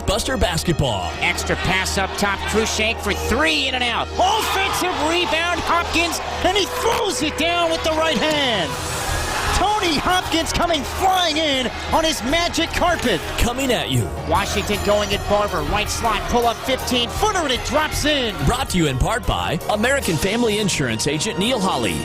Blockbuster Basketball. Extra pass up top, Krushank for three, in and out. Offensive rebound, Hopkins, and he throws it down with the right hand. Tony Hopkins coming flying in on his magic carpet. Coming at you. Washington going at Barber, right slot, pull up 15-footer, and it drops in. Brought to you in part by American Family Insurance Agent Neil Hawley,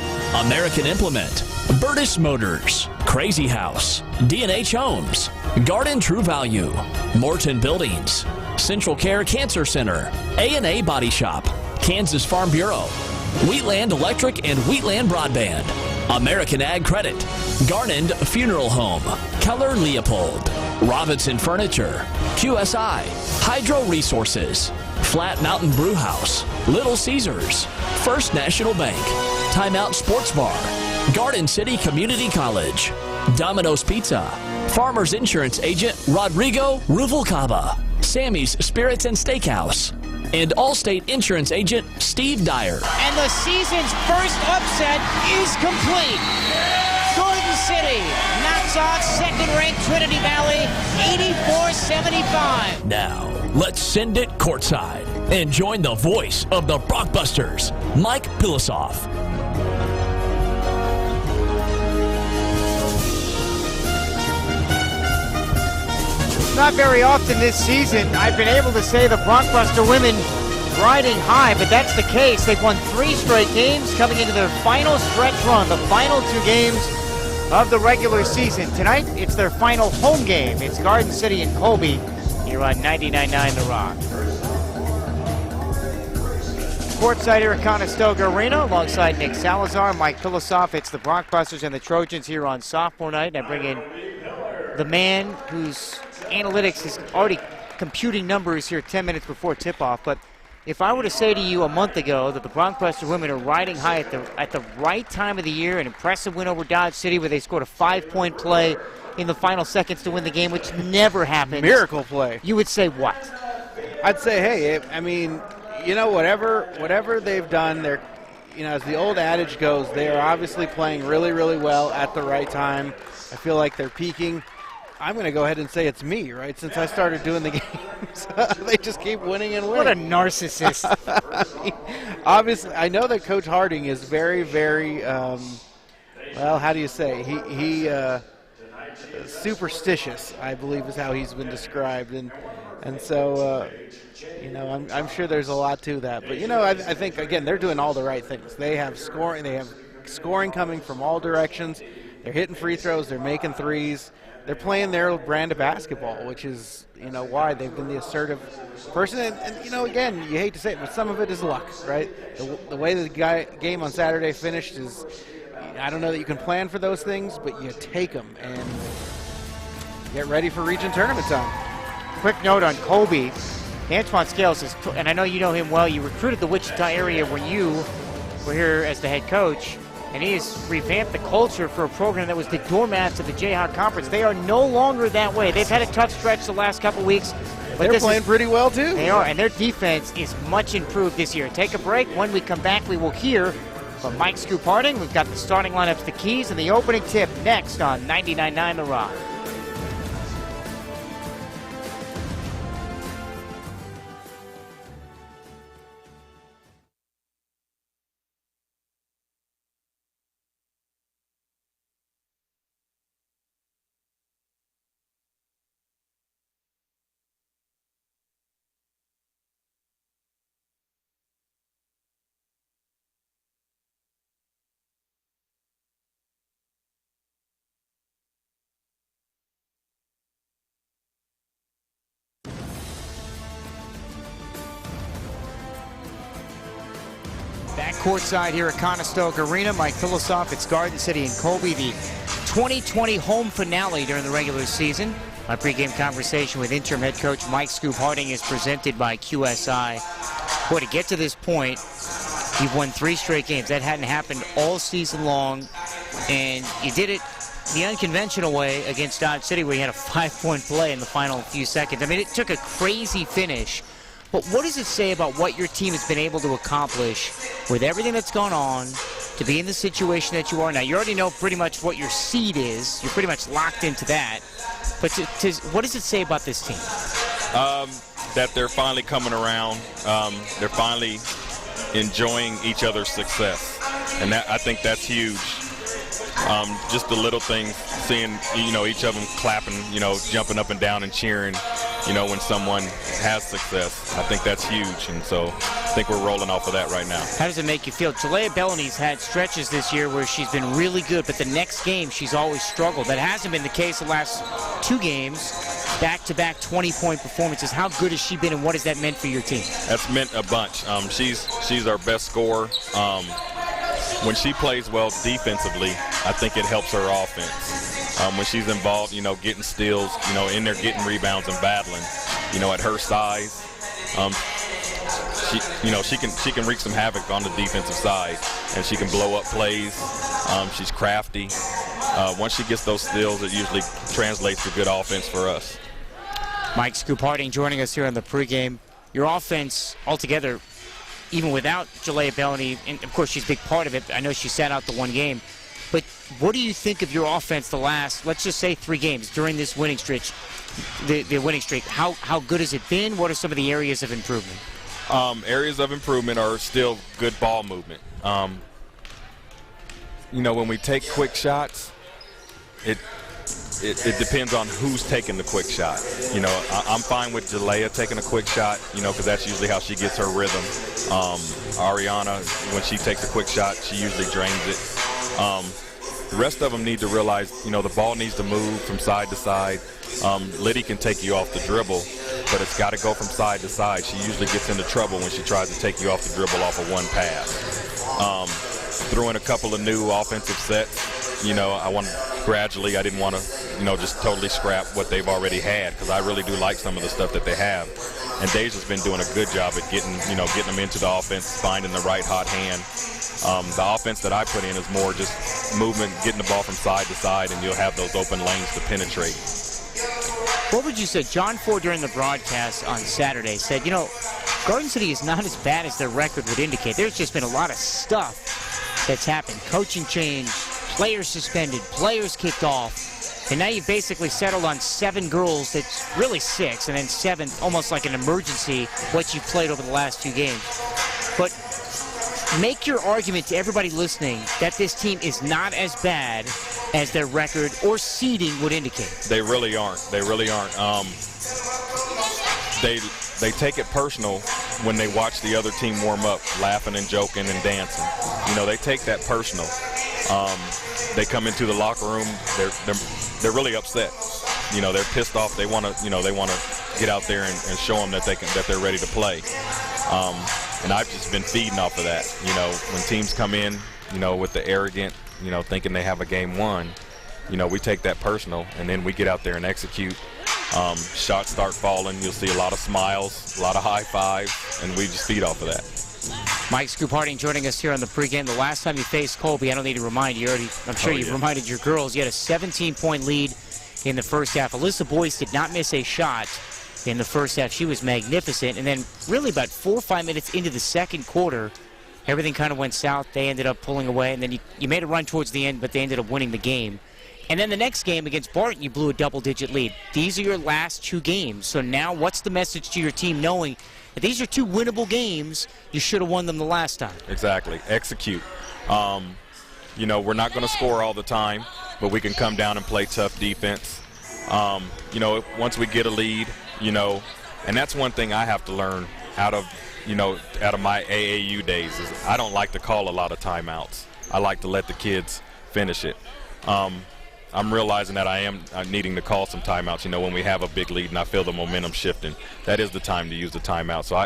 American Implement, Burtis Motors, Crazy House, D&H Homes, Garden True Value, Morton Buildings, Central Care Cancer Center, A&A Body Shop, Kansas Farm Bureau, Wheatland Electric and Wheatland Broadband, American Ag Credit, Garland Funeral Home, Keller Leopold, Robinson Furniture, QSI, Hydro Resources, Flat Mountain Brew House, Little Caesars, First National Bank, Timeout Sports Bar, Garden City Community College, Domino's Pizza, Farmers Insurance Agent Rodrigo Ruvalcaba, Sammy's Spirits and Steakhouse, and Allstate Insurance Agent Steve Dyer. And the season's first upset is complete. Garden City knocks off second-ranked Trinity Valley 84-75. Now, let's send it courtside and join the voice of the Blockbusters, Mike Pilosoff. Not very often this season I've been able to say the Blockbuster women riding high, but that's the case. They've won 3 straight games coming into their final stretch run, the final 2 games of the regular season. Tonight, it's their final home game. It's Garden City and Colby here on 99.9 The Rock. Courtside here at Conestoga Arena alongside Nick Salazar, Mike Pilosoff. It's the Blockbusters and the Trojans here on sophomore night. And I bring in the man whose analytics is already computing numbers here 10 minutes before tip-off. But if I were to say to you a month ago that the Blockbuster women are riding high at the right time of the year, an impressive win over Dodge City where they scored a 5-point play in the final seconds to win the game, which never happens. Miracle play. You would say what? I'd say, hey, I mean, you know, whatever they've done, they're, you know, as the old adage goes, they are obviously playing really, really well at the right time. I feel like they're peaking. I'm going to go ahead and say it's me, right? Since I started doing the games, they just keep winning and winning. What a narcissist. I mean, obviously, I know that Coach Harding is very, very, well, how do you say? He superstitious, I believe is how he's been described. And so, you know, I'm sure there's a lot to that. But, you know, I think, again, they're doing all the right things. They have scoring coming from all directions. They're hitting free throws. They're making threes. They're playing their brand of basketball, which is, you know, why they've been the assertive person. And you know, again, you hate to say it, but some of it is luck, right? The way the game on Saturday finished is, I don't know that you can plan for those things, but you take them and get ready for region tournament time. Quick note on Colby. Antoine Scales is, and I know you know him well, you recruited the Wichita area when you were here as the head coach. And he has revamped the culture for a program that was the doormats of the Jayhawk Conference. They are no longer that way. They've had a tough stretch the last couple weeks. But they're playing pretty well, too. They are, and their defense is much improved this year. Take a break. When we come back, we will hear from Mike Scoop Harding. We've got the starting lineups, the keys, and the opening tip next on 99.9 The Rock. Back courtside here at Conestoga Arena, Mike Pilosoff. It's Garden City and Colby, the 2020 home finale during the regular season. My pregame conversation with interim head coach Mike Scoop Harding is presented by QSI. Boy, to get to this point, you've won 3 straight games. That hadn't happened all season long, and you did it the unconventional way against Dodge City where you had a 5-point play in the final few seconds. I mean, it took a crazy finish. But what does it say about what your team has been able to accomplish with everything that's gone on to be in the situation that you are now? You already know pretty much what your seed is. You're pretty much locked into that. But what does it say about this team? That they're finally coming around. They're finally enjoying each other's success, and I think that's huge. Just the little things, seeing each of them clapping, jumping up and down and cheering, when someone has success. I think that's huge, and so I think we're rolling off of that right now. How does it make you feel? Jalea Bellany's had stretches this year where she's been really good, but the next game she's always struggled. That hasn't been the case the last 2 games. Back-to-back 20-point performances. How good has she been, and what has that meant for your team? That's meant a bunch. She's our best scorer. When she plays well defensively, I think it helps her offense. When she's involved, getting steals, in there getting rebounds and battling, at her size, she can wreak some havoc on the defensive side, and she can blow up plays. She's crafty. Once she gets those steals, it usually translates to good offense for us. Mike Scoop Harding joining us here on the pregame. Your offense altogether, even without Jalea Bellany, and of course she's a big part of it. I know she sat out the 1 game. But what do you think of your offense the last, let's just say 3 games during this winning stretch, the winning streak? How good has it been? What are some of the areas of improvement? Areas of improvement are still good ball movement. When we take quick shots, it depends on who's taking the quick shot. I'm fine with Jalea taking a quick shot, because that's usually how she gets her rhythm. Ariana, when she takes a quick shot, she usually drains it. The rest of them need to realize, the ball needs to move from side to side. Liddy can take you off the dribble, but it's got to go from side to side. She usually gets into trouble when she tries to take you off the dribble off of 1 pass. Threw in a couple of new offensive sets. I want gradually. I didn't want to, just totally scrap what they've already had, because I really do like some of the stuff that they have. And Deja's been doing a good job at getting them into the offense, finding the right hot hand. The offense that I put in is more just movement, getting the ball from side to side, and you'll have those open lanes to penetrate. What would you say? John Ford during the broadcast on Saturday said, Garden City is not as bad as their record would indicate. There's just been a lot of stuff that's happened. Coaching change, players suspended, players kicked off, and now you've basically settled on 7 girls. That's really 6, and then 7, almost like an emergency, what you've played over the last 2 games. But make your argument to everybody listening that this team is not as bad as their record or seeding would indicate. They really aren't. They really aren't. They take it personal when they watch the other team warm up, laughing and joking and dancing. They take that personal. They come into the locker room. They're really upset. They're pissed off. They want to get out there and show them that they're ready to play. And I've just been feeding off of that. When teams come in, with the arrogant, thinking they have a game won, we take that personal, and then we get out there and execute. Shots start falling. You'll see a lot of smiles, a lot of high fives, and we just feed off of that. Mike Scoop Harding joining us here on the pregame. The last time you faced Colby, I don't need to remind you. I'm sure you've reminded your girls. You had a 17-point lead in the first half. Alyssa Boyce did not miss a shot in the first half. She was magnificent. And then really about 4 or 5 minutes into the second quarter, everything kind of went south. They ended up pulling away. And then you made a run towards the end, but they ended up winning the game. And then the next game against Barton, you blew a double-digit lead. These are your last 2 games. So now what's the message to your team knowing that these are 2 winnable games? You should have won them the last time. Exactly. Execute. We're not going to score all the time, but we can come down and play tough defense. Once we get a lead, and that's one thing I have to learn out of my AAU days is I don't like to call a lot of timeouts. I like to let the kids finish it. I'm realizing that I am needing to call some timeouts, when we have a big lead and I feel the momentum shifting. That is the time to use the timeout. So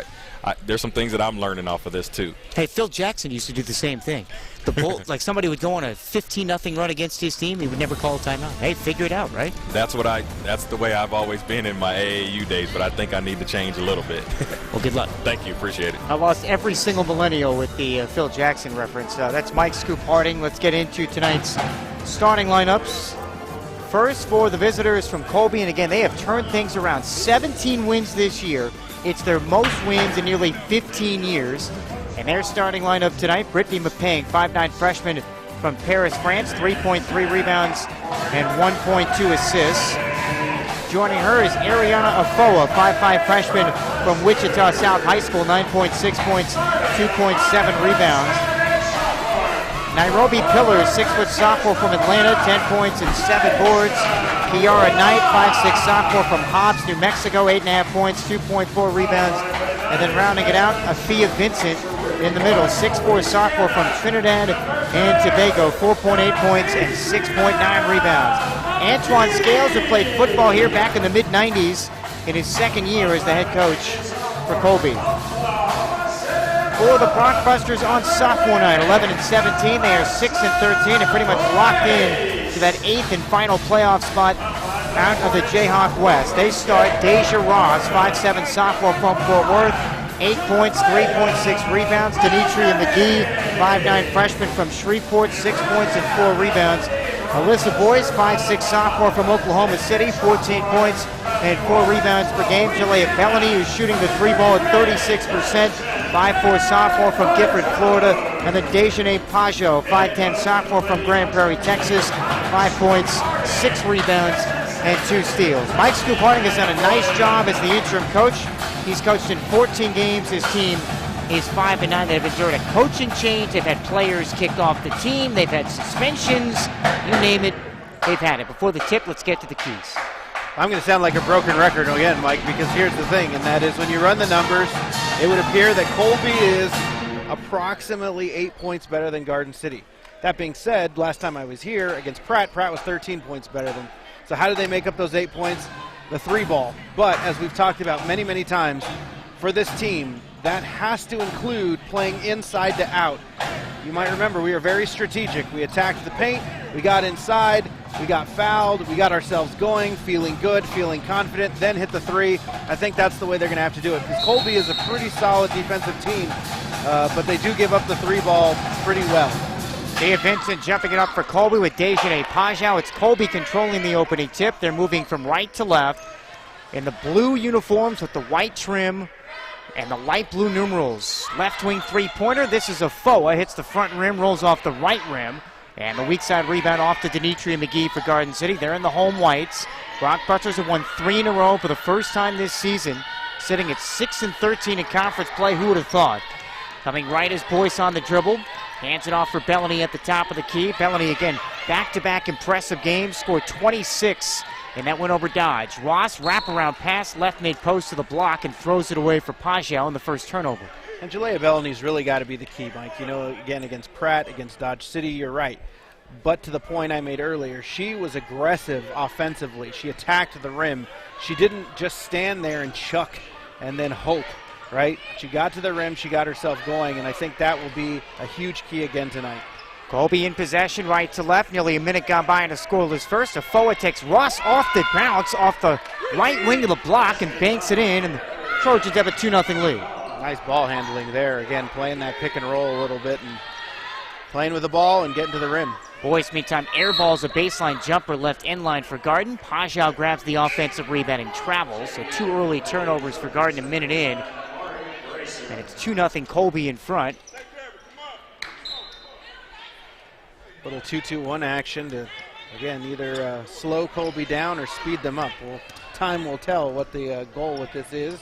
there's some things that I'm learning off of this too. Hey, Phil Jackson used to do the same thing. The Bull, like somebody would go on a 15-0 run against his team, he would never call a timeout. Hey, figure it out, right? That's the way I've always been in my AAU days, but I think I need to change a little bit. Well, good luck. Thank you, appreciate it. I lost every single millennial with the Phil Jackson reference. That's Mike Scoop Harding. Let's get into tonight's starting lineups. First for the visitors from Colby, and again, they have turned things around. 17 wins this year. It's their most wins in nearly 15 years. And their starting lineup tonight, Brittany Mapang, 5'9" freshman from Paris, France, 3.3 rebounds and 1.2 assists. joining her is Ariana Afoa, 5'5" freshman from Wichita South High School, 9.6 points, 2.7 rebounds. Nairobi Pillars, 6-foot sophomore from Atlanta, 10 points and 7 boards. Kiara Knight, 5'6" sophomore from Hobbs, New Mexico, 8.5 points, 2.4 rebounds. And then rounding it out, Afia Vincent in the middle, 6'4" sophomore from Trinidad and Tobago, 4.8 points and 6.9 rebounds. Antoine Scales, who played football here back in the mid-90s, in his second year as the head coach for Colby. For the Blockbusters on sophomore night, 11-17. They are 6-13 and pretty much locked in to that 8th and final playoff spot out of the Jayhawk West. They start Deja Ross, 5'7" sophomore from Fort Worth, 8 points, 3.6 rebounds. Denitria McGee, 5'9" freshman from Shreveport, 6 points and 4 rebounds. Alyssa Boyce, 5'6" sophomore from Oklahoma City, 14 points and 4 rebounds per game. Jalea Bellany, who's shooting the 3 ball at 36%, 5'4" sophomore from Gifford, Florida. And then Dejanay Pajo, 5'10" sophomore from Grand Prairie, Texas, 5 points, 6 rebounds, and 2 steals. Mike Scoop Harding has done a nice job as the interim coach. He's coached in 14 games. His team is 5-9. They've endured a coaching change. They've had players kicked off the team. They've had suspensions. You name it, they've had it. Before the tip, let's get to the keys. I'm going to sound like a broken record again, Mike, because here's the thing, and that is when you run the numbers, it would appear that Colby is approximately 8 points better than Garden City. That being said, last time I was here against Pratt was 13 points better than. So how did they make up those 8 points? The 3 ball. But as we've talked about many, many times, for this team, that has to include playing inside to out. You might remember we were very strategic. We attacked the paint, we got inside, we got fouled, we got ourselves going, feeling good, feeling confident, then hit the 3. I think that's the way they're going to have to do it, because Colby is a pretty solid defensive team, but they do give up the 3 ball pretty well. Tia Vincent jumping it up for Colby with Dejanay Pajo. It's Colby controlling the opening tip. They're moving from right to left in the blue uniforms with the white trim and the light blue numerals. Left wing 3-pointer. This is Afoa. Hits the front rim, rolls off the right rim. And the weak side rebound off to Denitria McGee for Garden City. They're in the home whites. Blockbusters have won 3 in a row for the first time this season, sitting at 6-13 in conference play. Who would have thought? Coming right is Boyce on the dribble. Hands it off for Bellany at the top of the key. Bellany again, back-to-back impressive games. Scored 26 in that win over Dodge. Ross, wraparound pass, left mid-post to the block and throws it away for Pajo in the first turnover. And Jalea Bellany's really got to be the key, Mike. You know, again, against Pratt, against Dodge City, you're right. But to the point I made earlier, she was aggressive offensively. She attacked the rim. She didn't just stand there and chuck and then hope. Right? She got to the rim, she got herself going, and I think that will be a huge key again tonight. Colby in possession, right to left. Nearly a minute gone by in a scoreless first. Afoa takes Ross off the bounce, off the right wing of the block, and banks it in, and the Trojans have a 2-0 lead. Nice ball handling there. Again, playing that pick and roll a little bit and playing with the ball and getting to the rim. Boyce, meantime, airballs a baseline jumper left end line for Garden. Pajo grabs the offensive rebound and travels, so 2 early turnovers for Garden a minute in. And it's 2-0 Colby in front. Little 2-2-1 action to, again, either slow Colby down or speed them up. Well, time will tell what the goal with this is.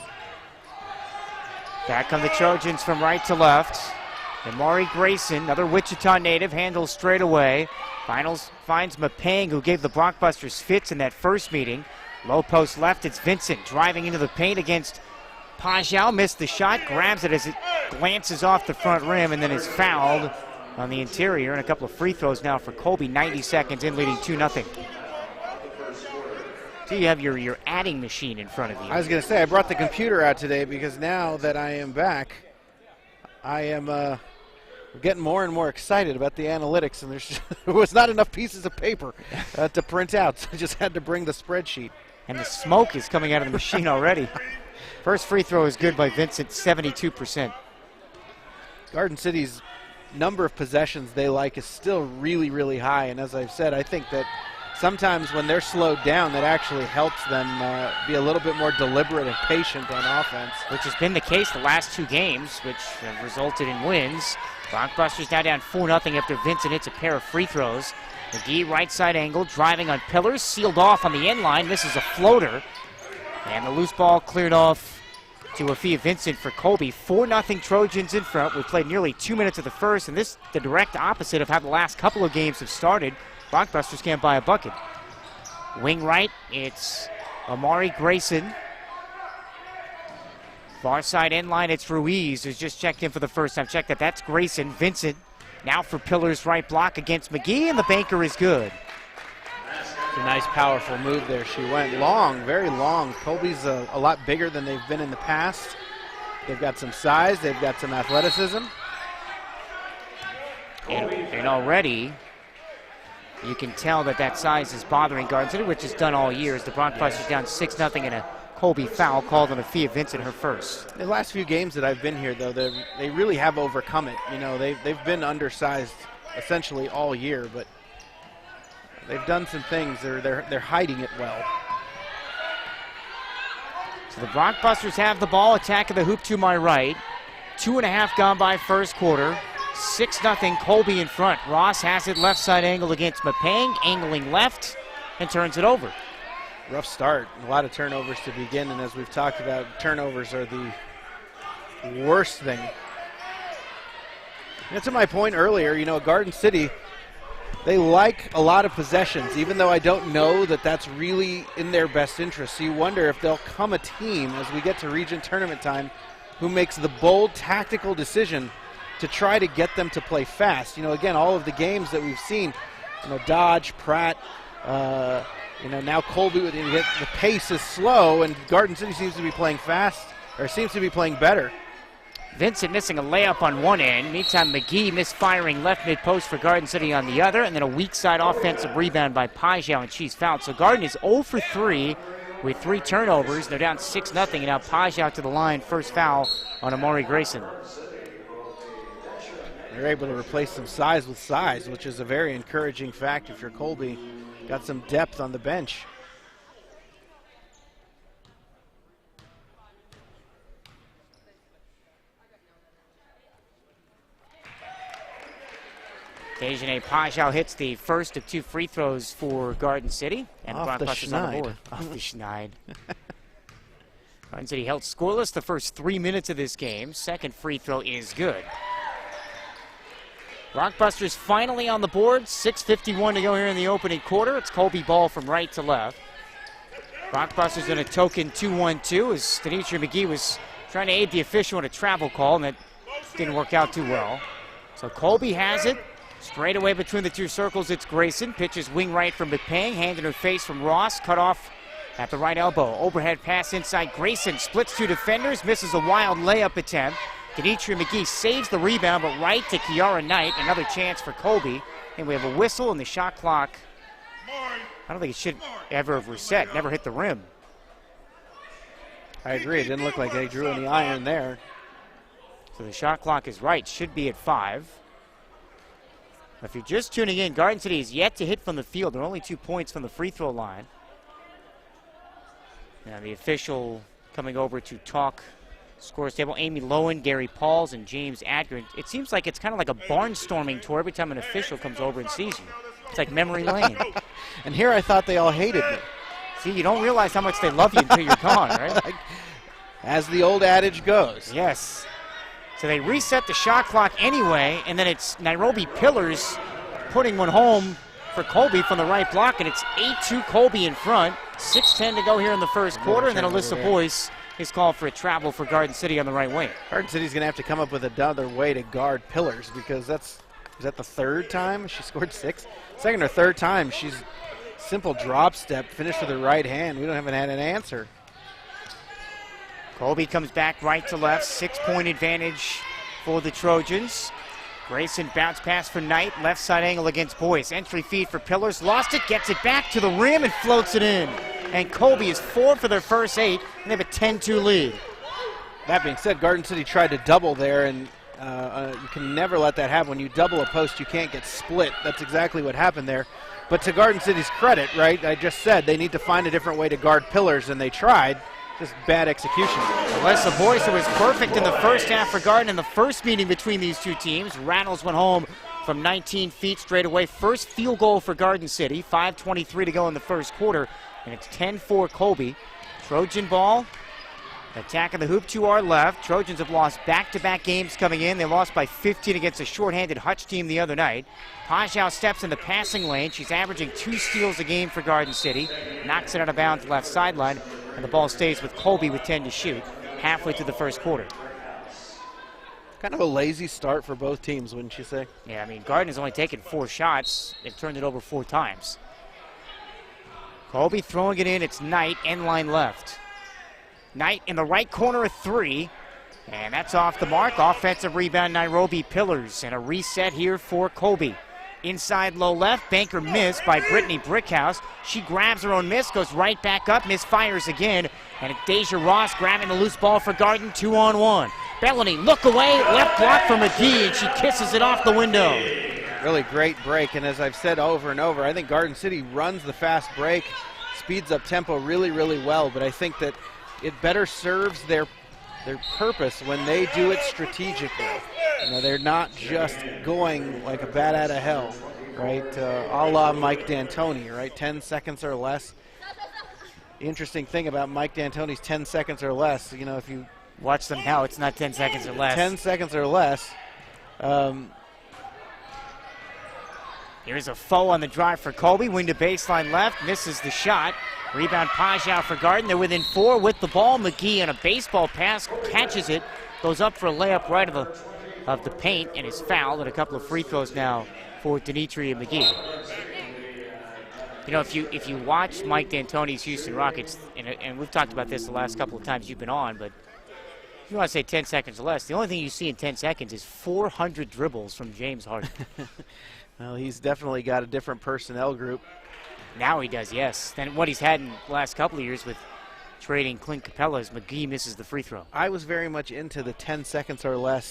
Back on the Trojans from right to left. And Maury Grayson, another Wichita native, handles straight away. Finds Mapang, who gave the Blockbusters fits in that first meeting. Low post left, it's Vincent driving into the paint against Pajo. Missed the shot, grabs it as it glances off the front rim, and then is fouled on the interior. And a couple of free throws now for Colby, 90 seconds in, leading 2-0. So you have your adding machine in front of you. I was going to say, I brought the computer out today because now that I am back, I am getting more and more excited about the analytics, and there was not enough pieces of paper to print out, so I just had to bring the spreadsheet. And the smoke is coming out of the machine already. First free throw is good by Vincent, 72%. Garden City's number of possessions they like is still really, really high, and as I've said, I think that sometimes when they're slowed down, that actually helps them be a little bit more deliberate and patient on offense. Which has been the case the last 2 games, which have resulted in wins. Bronxbusters now down 4-0 after Vincent hits a pair of free throws. McGee right side angle, driving on Pillars, sealed off on the end line. Misses a floater. And the loose ball cleared off to Afia Vincent for Colby. 4-0 Trojans in front. We played nearly 2 minutes of the first, and this the direct opposite of how the last couple of games have started. Bronxbusters can't buy a bucket. Wing right, it's Amari Grayson. Far side end line, it's Ruiz, who's just checked in for the first time. Check that, that's Grayson. Vincent now for Pillars right block against McGee, and the banker is good. It's a nice, powerful move there. She went long, very long. Colby's a lot bigger than they've been in the past. They've got some size, they've got some athleticism. And already, you can tell that size is bothering Garden City, which is done all year. As the Bronxbusters down 6-0 in a Colby foul called on Afia Vincent, her first. The last few games that I've been here, though, they really have overcome it. You know, they've been undersized essentially all year, but they've done some things. They're hiding it well. So the Bronxbusters have the ball, attacking the hoop to my right. 2.5 gone by first quarter. 6-0 Colby in front. Ross has it left side angle against Mapang, angling left, and turns it over. Rough start. A lot of turnovers to begin, and as we've talked about, turnovers are the worst thing. And to my point earlier, you know, Garden City, they like a lot of possessions, even though I don't know that that's really in their best interest. So you wonder if there'll come a team as we get to region tournament time who makes the bold tactical decision to try to get them to play fast. You know, again, all of the games that we've seen, you know, Dodge, Pratt, you know, now Colby, the pace is slow, and Garden City seems to be playing fast, or seems to be playing better. Vincent missing a layup on one end. Meantime, McGee misfiring left mid-post for Garden City on the other, and then a weak side offensive rebound by Pajau, and she's fouled. So Garden is 0 for 3 with 3 turnovers. They're down 6-0, and now Pajau to the line, first foul on Amari Grayson. They're able to replace some size with size, which is a very encouraging fact if you're Colby. Got some depth on the bench. Dejane Pajau hits the first of 2 free throws for Garden City. And Off the Bronxbusters on the board. Off the schneid. Garden City held scoreless the first 3 minutes of this game. Second free throw is good. Bronxbusters finally on the board. 6:51 to go here in the opening quarter. It's Colby ball from right to left. Bronxbusters in a token 2-1-2 as Denitra McGee was trying to aid the official in a travel call, and that didn't work out too well. So Colby has it. Straight away between the 2 circles, it's Grayson. Pitches wing right from McPang. Hand in her face from Ross. Cut off at the right elbow. Overhead pass inside. Grayson splits 2 defenders. Misses a wild layup attempt. Denitra McGee saves the rebound, but right to Kiara Knight. Another chance for Colby. And we have a whistle, and the shot clock, I don't think it should ever have reset. Never hit the rim. I agree. It didn't look like they drew any iron there. So the shot clock is right. Should be at 5. If you're just tuning in, Garden City is yet to hit from the field. They're only 2 points from the free throw line. Now the official coming over to talk scores table. Amy Lowen, Gary Pauls, and James Adger. It seems like it's kind of like a barnstorming tour every time an official comes over and sees you. It's like memory lane. And here I thought they all hated me. See, you don't realize how much they love you until you're gone, right? As the old adage goes. Yes. So they reset the shot clock anyway, and then it's Nairobi Pillars putting one home for Colby from the right block, and it's 8-2 Colby in front. 6:10 to go here in the first quarter, and then Alyssa Boyce is called for a travel for Garden City on the right wing. Garden City's going to have to come up with another way to guard Pillars, because is that the 3rd time she scored 6? Second or 3rd time. She's simple drop step, finished with her right hand. We haven't had an answer. Colby comes back right to left. 6-point advantage for the Trojans. Grayson bounce pass for Knight. Left side angle against Boyce. Entry feed for Pillars. Lost it. Gets it back to the rim and floats it in. And Colby is 4 for their first 8. And they have a 10-2 lead. That being said, Garden City tried to double there, and you can never let that happen. When you double a post, you can't get split. That's exactly what happened there. But to Garden City's credit, right, I just said they need to find a different way to guard pillars, and they tried. Just bad execution. Les Boyce was perfect in the first half for Garden in the first meeting between these two teams. Rattles went home from 19 feet straight away. First field goal for Garden City. 5:23 to go in the first quarter, and it's 10-4 Colby. Trojan ball. Attack of the hoop to our left. Trojans have lost back-to-back games coming in. They lost by 15 against a shorthanded Hutch team the other night. Pajau steps in the passing lane. She's averaging 2 steals a game for Garden City. Knocks it out of bounds left sideline, and the ball stays with Colby with 10 to shoot halfway through the first quarter. Kind of a lazy start for both teams, wouldn't you say? Yeah, I mean, Garden has only taken 4 shots. They've turned it over 4 times. Colby throwing it in. It's Knight, end line left. Knight in the right corner, a 3. And that's off the mark. Offensive rebound, Nairobi Pillars. And a reset here for Colby. Inside low left, banker missed by Brittany Brickhouse. She grabs her own miss, goes right back up, misfires again. And Deja Ross grabbing the loose ball for Garden, 2-on-1. Bellany, look away, left block for McGee, and she kisses it off the window. Really great break, and as I've said over and over, I think Garden City runs the fast break, speeds up tempo really, really well, but I think that it better serves their purpose when they do it strategically. You know, they're not just going like a bat out of hell, right? A la Mike D'Antoni, right? 10 seconds or less. The interesting thing about Mike D'Antoni's 10 seconds or less, you know, if you watch them now, it's not 10 seconds or less. 10 seconds or less. Here's a foul on the drive for Colby. Wing to baseline left, misses the shot. Rebound Pajau for Garden. They're within 4 with the ball. McGee on a baseball pass catches it, goes up for a layup right of the paint, and is fouled. And a couple of free throws now for Denitria McGee. You know, if you watch Mike D'Antoni's Houston Rockets, and we've talked about this the last couple of times you've been on, but if you want to say 10 seconds or less, the only thing you see in 10 seconds is 400 dribbles from James Harden. Well, he's definitely got a different personnel group. Now he does, yes, than what he's had in the last couple of years with trading Clint Capella as McGee misses the free throw. I was very much into the 10 seconds or less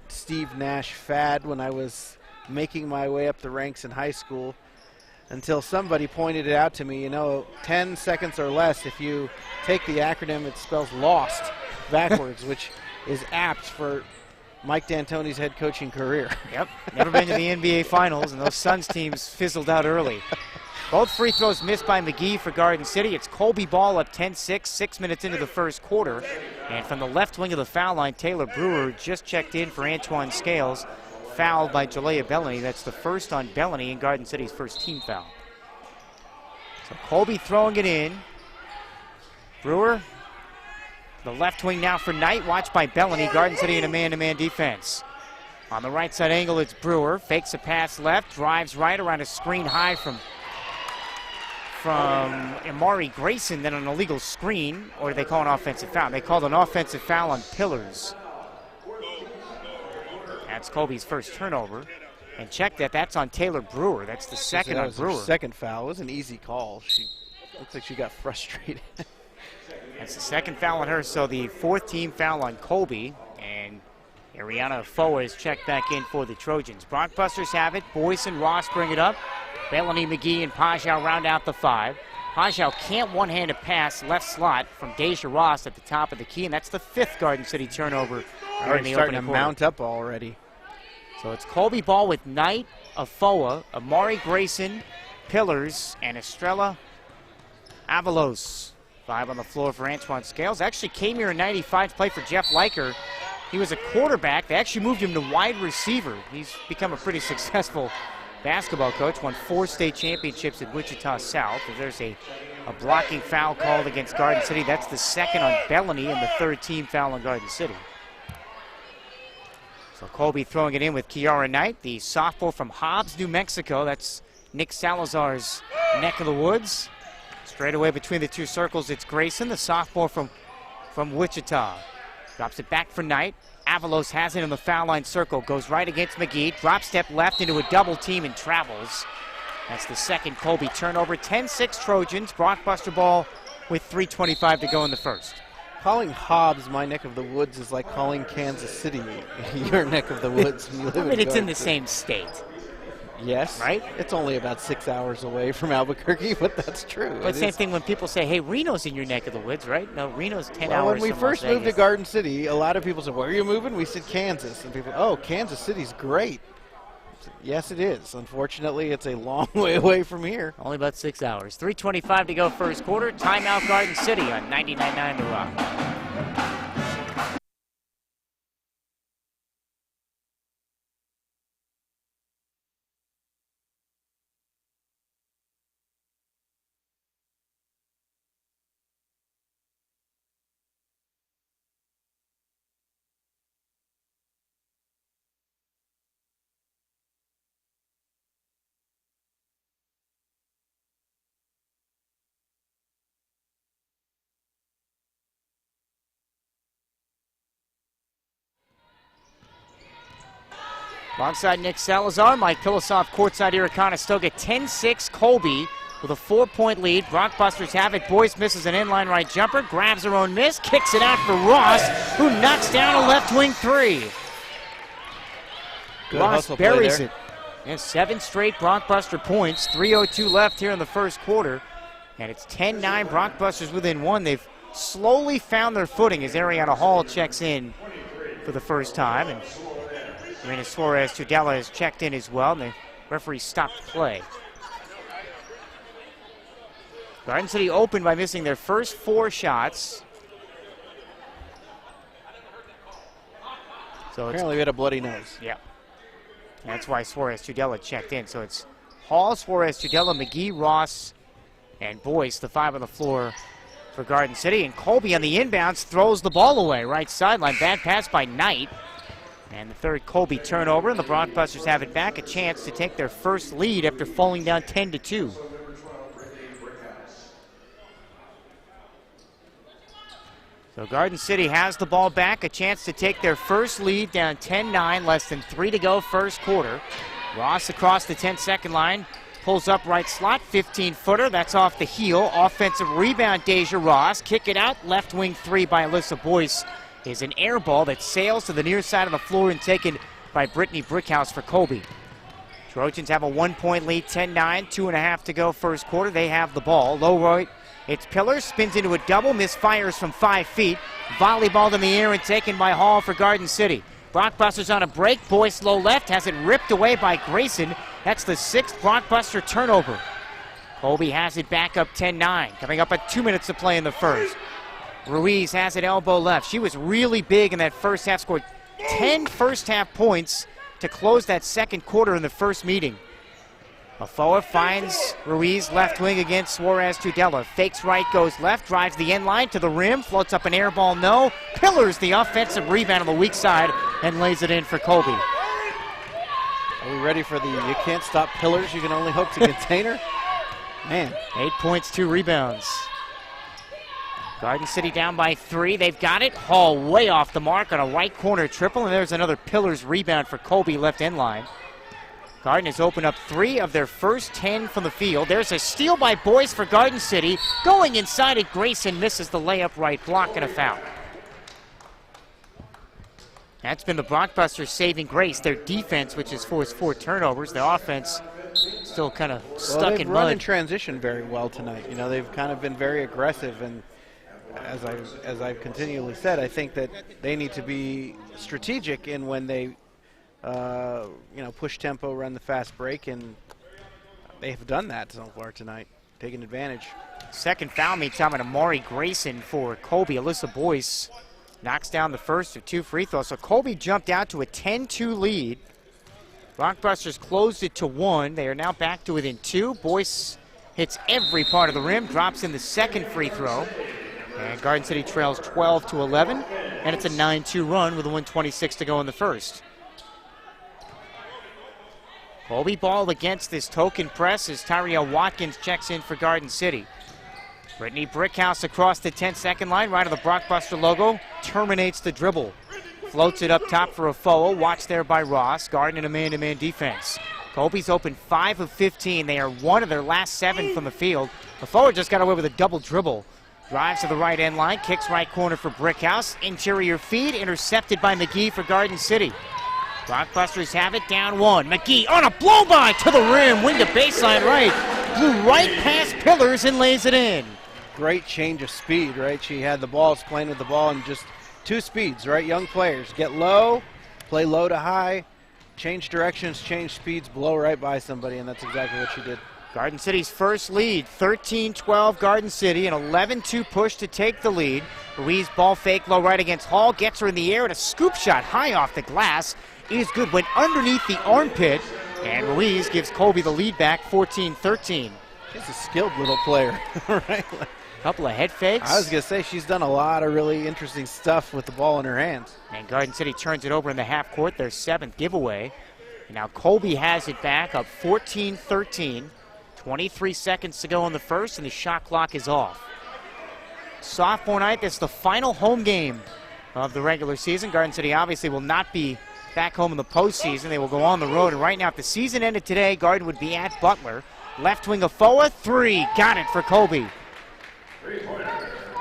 Steve Nash fad when I was making my way up the ranks in high school, until somebody pointed it out to me. You know, 10 seconds or less, if you take the acronym, it spells lost backwards, which is apt for Mike D'Antoni's head coaching career. Yep, never been to the NBA Finals, and those Suns teams fizzled out early. Both free throws missed by McGee for Garden City. It's Colby ball up 10-6, 6 minutes into the first quarter. And from the left wing of the foul line, Taylor Brewer just checked in for Antoine Scales, fouled by Jalea Bellany. That's the first on Bellany and Garden City's first team foul. So Colby throwing it in. Brewer, the left wing now for Knight, watched by Bellany. Garden City in a man-to-man defense. On the right side angle, it's Brewer. Fakes a pass left, drives right around a screen high from Amari Grayson, then an illegal screen, or they call an offensive foul. They called an offensive foul on Pillars. That's Colby's first turnover. And check that, that's on Taylor Brewer. That's the second on Brewer. Second foul. It was an easy call. She looks like she got frustrated. That's the second foul on her, so the fourth team foul on Colby. And Ariana Foa is checked back in for the Trojans. Brockbusters have it. Boyce and Ross bring it up. Bellany, McGee, and Pajau round out the 5. Pajau can't one-hand a pass left slot from Deja Ross at the top of the key, and that's the 5th Garden City turnover. Already starting to mount up already. So it's Colby ball with Knight, Afoa, Amari Grayson, Pillars, and Estrella Avalos. 5 on the floor for Antoine Scales. Actually came here in 95 to play for Jeff Leiker. He was a quarterback. They actually moved him to wide receiver. He's become a pretty successful basketball coach, won 4 state championships at Wichita South. There's a blocking foul called against Garden City. That's the second on Bellany and the 3rd team foul on Garden City. So Colby throwing it in with Kiara Knight, the sophomore from Hobbs, New Mexico. That's Nick Salazar's neck of the woods. Straight away between the two circles, it's Grayson, the sophomore from Wichita. Drops it back for Knight. Avalos has it in the foul line circle, goes right against McGee, drop step left into a double team and travels. That's the second Colby turnover. 10-6 Trojans, Brockbuster ball with 3:25 to go in the first. Calling Hobbs my neck of the woods is like calling Kansas City your neck of the woods. When you live I mean, it's in the same state. Yes. Right? It's only about 6 hours away from Albuquerque, but that's true. But same thing when people say, hey, Reno's in your neck of the woods, right? No, Reno's 10 hours when we from first Las moved to Vegas. Garden City, a lot of people said, where are you moving? We said Kansas. And people, oh, Kansas City's great. I said, yes, it is. Unfortunately, it's a long way away from here. Only about 6 hours. 3:25 to go first quarter. Timeout Garden City on 99.9 The Rock. Alongside Nick Salazar, Mike Pilosoff courtside here at Conestoga. 10-6 Colby with a 4-point lead. Brockbusters have it. Boyce misses an inline right jumper, grabs her own miss, kicks it out for Ross, who knocks down a left wing three. Good Ross hustle play buries there. it. And 7 straight Brockbuster points. 3:02 left here in the first quarter. And it's 10-9 Brockbusters within one. They've slowly found their footing as Ariana Hall checks in for the first time. And Marina Suarez-Tudela has checked in as well, and the referee stopped play. Garden City opened by missing their first 4 shots. So Apparently we had a bloody nose. yeah. And that's why Suarez-Tudela checked in. So it's Hall, Suarez-Tudela, McGee, Ross, and Boyce, the 5 on the floor for Garden City. And Colby on the inbounds throws the ball away. Right sideline, bad pass by Knight. And the third Colby turnover, and the Brockbusters have it back, a chance to take their first lead after falling down 10-2. So Garden City has the ball back, a chance to take their first lead down 10-9, less than 3 to go first quarter. Ross across the 10-second line, pulls up right slot, 15-footer, that's off the heel. Offensive rebound, Deja Ross, kick it out, left wing 3 by Alyssa Boyce. Is an air ball that sails to the near side of the floor and taken by Brittany Brickhouse for Colby. Trojans have a 1-point lead, 10-9, 2.5 to go first quarter. They have the ball. Low right, it's Pillars, spins into a double, misfires from 5 feet. Volleyballed in the air and taken by Hall for Garden City. Brockbusters on a break. Boyce low left, has it ripped away by Grayson. That's the 6th Brockbuster turnover. Colby has it back up 10-9, coming up at 2 minutes to play in the first. Ruiz has it elbow left. She was really big in that first half, scored 10 first half points to close that second quarter in the first meeting. Afoa finds Ruiz left wing against Suarez-Tudela. Fakes right, goes left, drives the end line to the rim, floats up an air ball, no. Pillars the offensive rebound on the weak side and lays it in for Colby. Are we ready for the you can't stop Pillars, you can only hope to contain her? Man. 8 points, 2 rebounds. Garden City down by 3. They've got it. Hall way off the mark on a right corner triple, and there's another Pillars rebound for Colby left end line. Garden has opened up 3 of their first 10 from the field. There's a steal by Boyce for Garden City. Going inside it, Grayson misses the layup right block and a foul. That's been the Brockbusters' saving grace. Their defense, which has forced 4 turnovers. Their offense still kind of stuck in they've run mud. in transition very well tonight. You know, they've kind of been very aggressive, and as I've continually said, I think that they need to be strategic in when they, push tempo, run the fast break, and they have done that so far tonight, taking advantage. Second foul meantime on Amari Grayson for Colby. Alyssa Boyce knocks down the first of 2 free throws. So Colby jumped out to a 10-2 lead. Brockbusters closed it to 1. They are now back to within 2. Boyce hits every part of the rim, drops in the second free throw. And Garden City trails 12-11, and it's a 9-2 run with a 1:26 to go in the first. Colby ball against this token press as Tyria Watkins checks in for Garden City. Brittany Brickhouse across the 10-second line, right of the Brockbuster logo, terminates the dribble. Floats it up top for Afoa, watched there by Ross. Garden in a man-to-man defense. Colby's open 5 of 15. They are 1 of their last 7 from the field. Afoa just got away with a double dribble. Drives to the right end line, kicks right corner for Brickhouse. Interior feed, intercepted by McGee for Garden City. Blockbusters have it down 1. McGee on a blow-by to the rim. Wing to baseline right. Blew right past Pillars and lays it in. Great change of speed, right? She had the balls playing with the ball and just 2 speeds, right? Young players get low, play low to high, change directions, change speeds, blow right by somebody, and that's exactly what she did. Garden City's first lead, 13-12 Garden City, an 11-2 push to take the lead. Ruiz ball fake low right against Hall, gets her in the air, and a scoop shot high off the glass is good, went underneath the armpit, and Ruiz gives Colby the lead back, 14-13. She's a skilled little player, right? Couple of head fakes. I was going to say, she's done a lot of really interesting stuff with the ball in her hands. And Garden City turns it over in the half court, their 7th giveaway. And now Colby has it back, up 14-13. 23 seconds to go in the first, and the shot clock is off. Sophomore night, this is the final home game of the regular season. Garden City obviously will not be back home in the postseason. They will go on the road. And right now, if the season ended today, Garden would be at Butler. Left wing of Foa, 3. Got it for Colby.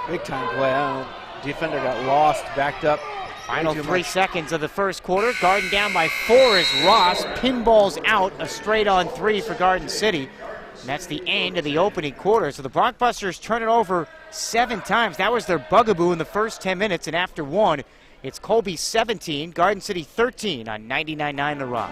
Big time play. Defender got lost, backed up. Final 3 seconds of the first quarter. Garden down by 4 as Ross pinballs out a straight-on 3 for Garden City. And that's the end of the opening quarter. So the Blockbusters turn it over 7 times. That was their bugaboo in the first 10 minutes. And after 1, it's Colby 17, Garden City 13 on 99.9 The Rock.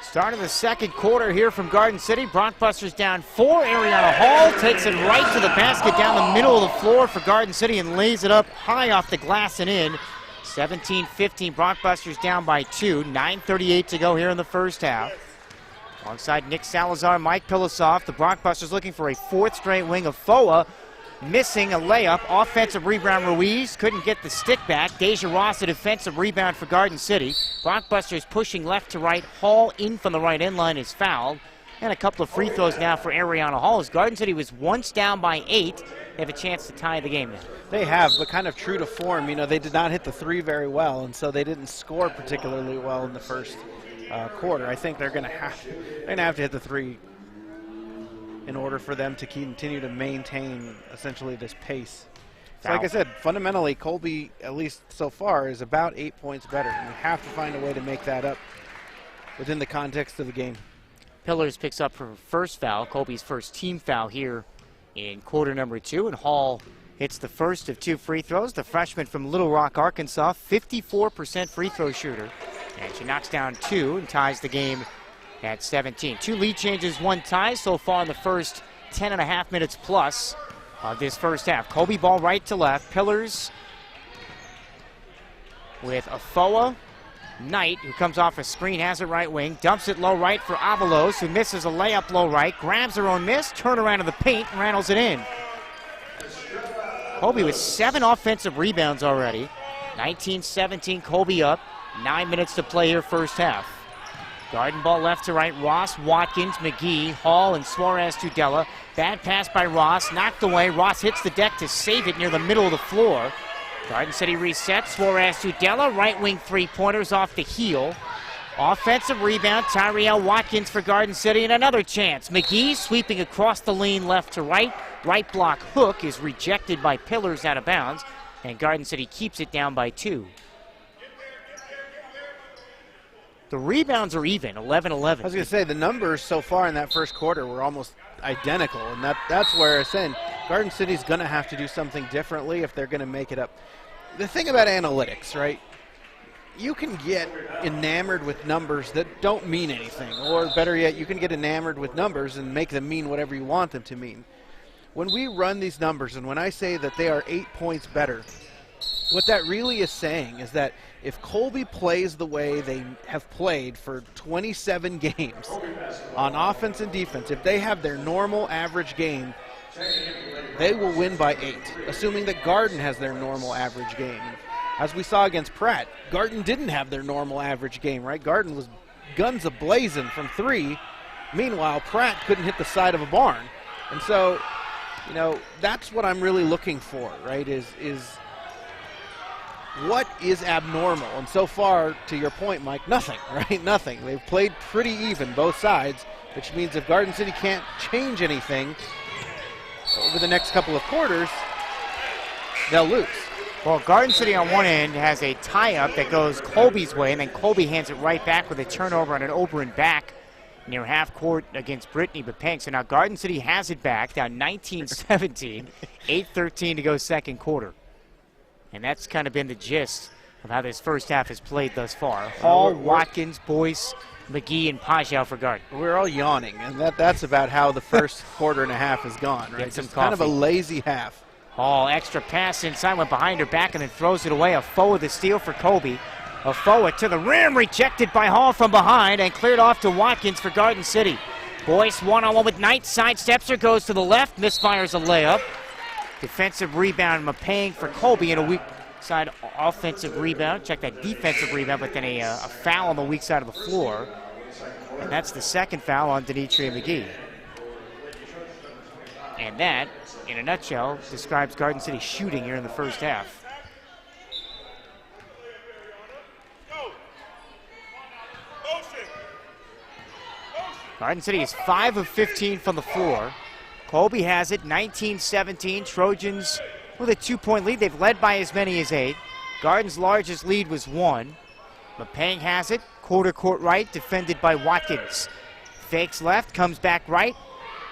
Start of the second quarter here from Garden City. Blockbusters down 4. Ariana Hall takes it right to the basket down the middle of the floor for Garden City and lays it up high off the glass and in. 17-15, Blockbusters down by 2. 9:38 to go here in the first half. Alongside Nick Salazar, Mike Pilosoff, the Blockbusters looking for a 4th straight wing of Foa. Missing a layup. Offensive rebound, Ruiz couldn't get the stick back. Deja Ross, a defensive rebound for Garden City. Blockbusters pushing left to right. Hall in from the right end line is fouled. And a couple of free throws now for Ariana Hall. As Garden City was once down by 8, they have a chance to tie the game now. They have, but kind of true to form. You know, they did not hit the 3 very well, and so they didn't score particularly well in the first quarter. I think they're going to have to hit the 3 in order for them to continue to maintain essentially this pace. So like I said, fundamentally, Colby, at least so far, is about 8 points better. And we have to find a way to make that up within the context of the game. Pillars picks up her first foul, Colby's first team foul here in quarter number 2, and Hall hits the first of 2 free throws. The freshman from Little Rock, Arkansas, 54% free throw shooter. And she knocks down 2 and ties the game at 17. 2 lead changes, 1 tie so far in the first 10.5 minutes plus of this first half. Colby ball right to left. Pillars with Afoa. Knight, who comes off a screen, has it right wing. Dumps it low right for Avalos, who misses a layup low right. Grabs her own miss. Turn around in the paint and rattles it in. Colby with 7 offensive rebounds already. 19-17, Colby up. 9 minutes to play here first half. Garden ball left to right. Ross, Watkins, McGee, Hall, and Suarez Tudela. Bad pass by Ross. Knocked away. Ross hits the deck to save it near the middle of the floor. Garden City resets. Suarez Tudela. Right wing 3-pointers off the heel. Offensive rebound. Tyriel Watkins for Garden City. And another chance. McGee sweeping across the lane left to right. Right block hook is rejected by Pillars out of bounds. And Garden City keeps it down by 2. The rebounds are even, 11-11. I was going to say, the numbers so far in that first quarter were almost identical, and that's where I'm saying Garden City's going to have to do something differently if they're going to make it up. The thing about analytics, right, you can get enamored with numbers that don't mean anything, or better yet, you can get enamored with numbers and make them mean whatever you want them to mean. When we run these numbers, and when I say that they are 8 points better, what that really is saying is that if Colby plays the way they have played for 27 games on offense and defense, if they have their normal average game, they will win by 8, assuming that Garden has their normal average game. As we saw against Pratt, Garden didn't have their normal average game, right? Garden was guns a-blazing from 3. Meanwhile, Pratt couldn't hit the side of a barn. And so, you know, that's what I'm really looking for, right, is what is abnormal? And so far, to your point, Mike, nothing, right? Nothing. They've played pretty even, both sides, which means if Garden City can't change anything over the next couple of quarters, they'll lose. Well, Garden City on one end has a tie-up that goes Colby's way, and then Colby hands it right back with a turnover on an over and back near half court against Brittany Bepang. So now Garden City has it back, down 19-17, 8:13 to go second quarter. And that's kind of been the gist of how this first half has played thus far. Hall, Watkins, Boyce, McGee, and Pajau for Garden. We're all yawning, and that's about how the first quarter and a half has gone, right? Some Just kind of a coffee. lazy half. Hall, extra pass inside, went behind her back and then throws it away. Afoa with the steal for Colby. Afoa to the rim, rejected by Hall from behind and cleared off to Watkins for Garden City. Boyce one-on-one with Knight, sidesteps her, goes to the left, misfires a layup. Defensive rebound, Mapang for Colby, and a weak side offensive rebound. Check that defensive rebound, but then a foul on the weak side of the floor. And that's the second foul on Denitria McGee. And that, in a nutshell, describes Garden City shooting here in the first half. Garden City is 5 of 15 from the floor. Colby has it, 19-17. Trojans with a 2-point lead. They've led by as many as 8. Garden's largest lead was 1. Mapang has it, quarter court right, defended by Watkins. Fakes left, comes back right.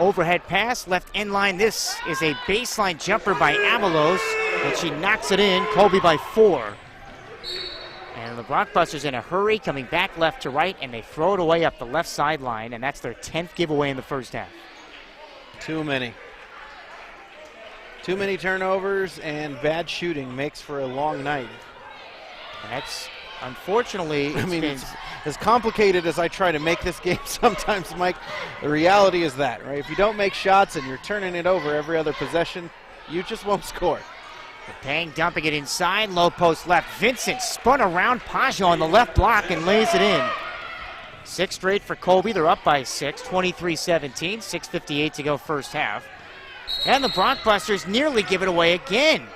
Overhead pass, left end line. This is a baseline jumper by Avalos, and she knocks it in. Colby by 4. And the Blockbusters in a hurry, coming back left to right, and they throw it away up the left sideline, and that's their 10th giveaway in the first half. Too many. Too many turnovers, and bad shooting makes for a long night. And that's, unfortunately, it's as complicated as I try to make this game sometimes, Mike, the reality is that, right? If you don't make shots and you're turning it over every other possession, you just won't score. Pang dumping it inside, low post left. Vincent spun around Pajau on the left block and lays it in. 6 straight for Colby. They're up by 6, 23-17, 6:58 to go first half. And the Blockbusters nearly give it away again,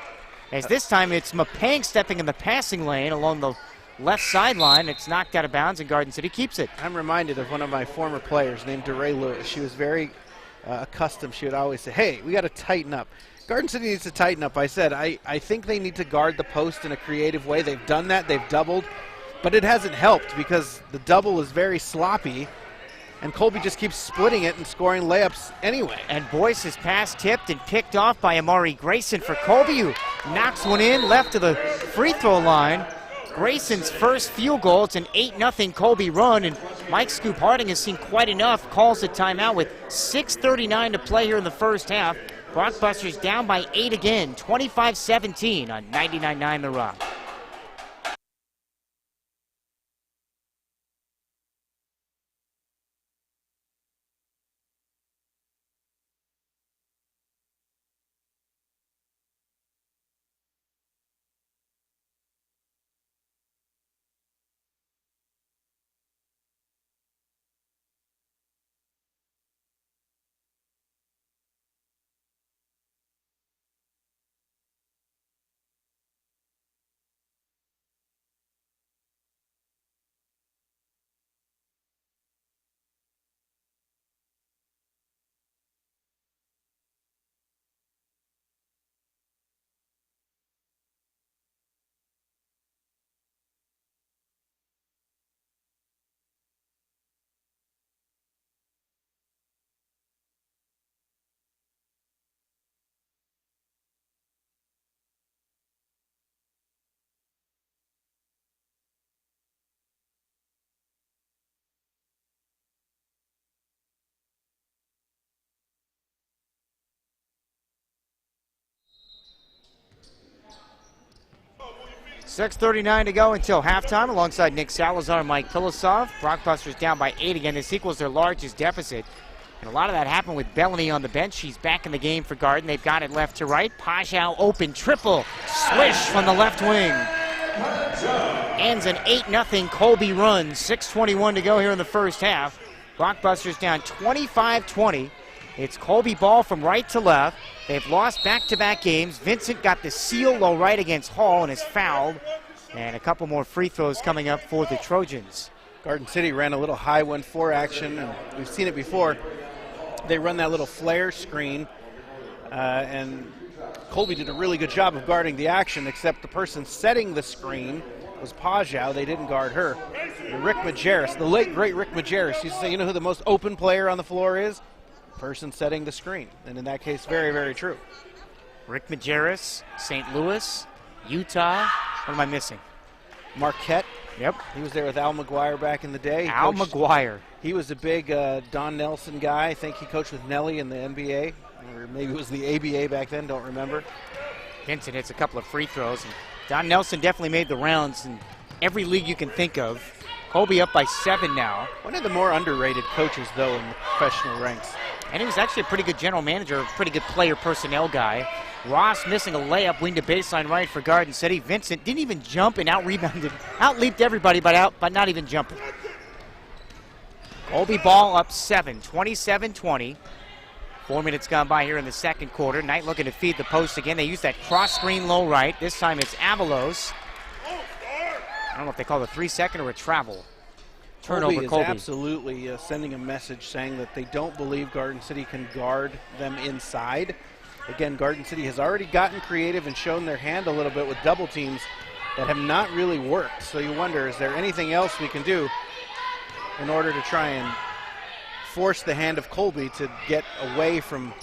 as this time it's Mapang stepping in the passing lane along the left sideline. It's knocked out of bounds, and Garden City keeps it. I'm reminded of one of my former players named DeRay Lewis. She was very accustomed. She would always say, hey, we got to tighten up. Garden City needs to tighten up. I said, I think they need to guard the post in a creative way. They've done that. They've doubled. But it hasn't helped because the double is very sloppy, and Colby just keeps splitting it and scoring layups anyway. And Boyce's pass tipped and picked off by Amari Grayson for Colby, who knocks one in, left to the free throw line. Grayson's first field goal. It's an 8-0 Colby run, and Mike Scoop Harding has seen quite enough. Calls the timeout with 6:39 to play here in the first half. Blockbusters down by 8 again, 25-17 on 99.9 The Rock. 6:39 to go until halftime. Alongside Nick Salazar and Mike Pilasov. Blockbusters down by 8 again. This equals their largest deficit. And a lot of that happened with Bellany on the bench. She's back in the game for Garden. They've got it left to right. Pajau open triple. Swish from the left wing. Ends an 8-0 Colby run. 6:21 to go here in the first half. Blockbusters down 25-20. It's Colby ball from right to left. They've lost back-to-back games. Vincent got the seal low right against Hall and is fouled. And a couple more free throws coming up for the Trojans. Garden City ran a little high 1-4 action, and we've seen it before. They run that little flare screen, and Colby did a really good job of guarding the action, except the person setting the screen was Pajau. They didn't guard her. And Rick Majerus, the late, great Rick Majerus, used to say, you know who the most open player on the floor is? Person setting the screen. And in that case, very, very true. Rick Majerus, St. Louis, Utah. What am I missing? Marquette. Yep. He was there with Al McGuire back in the day. Al McGuire. He was a big Don Nelson guy. I think he coached with Nelly in the NBA. Or maybe it was the ABA back then, don't remember. Vincent hits a couple of free throws. And Don Nelson definitely made the rounds in every league you can think of. Colby up by 7 now. One of the more underrated coaches, though, in the professional ranks. And he was actually a pretty good general manager, a pretty good player personnel guy. Ross missing a layup, wing to baseline right for Garden City. Vincent didn't even jump and out-rebounded. Out-leaped everybody, but not even jumping. Colby ball up 7, 27-20. 4 minutes gone by here in the second quarter. Knight looking to feed the post again. They use that cross screen low right. This time it's Avalos. I don't know if they call it a 3-second or a travel. Turnover, Colby is absolutely sending a message saying that they don't believe Garden City can guard them inside. Again, Garden City has already gotten creative and shown their hand a little bit with double teams that have not really worked. So you wonder, is there anything else we can do in order to try and force the hand of Colby to get away from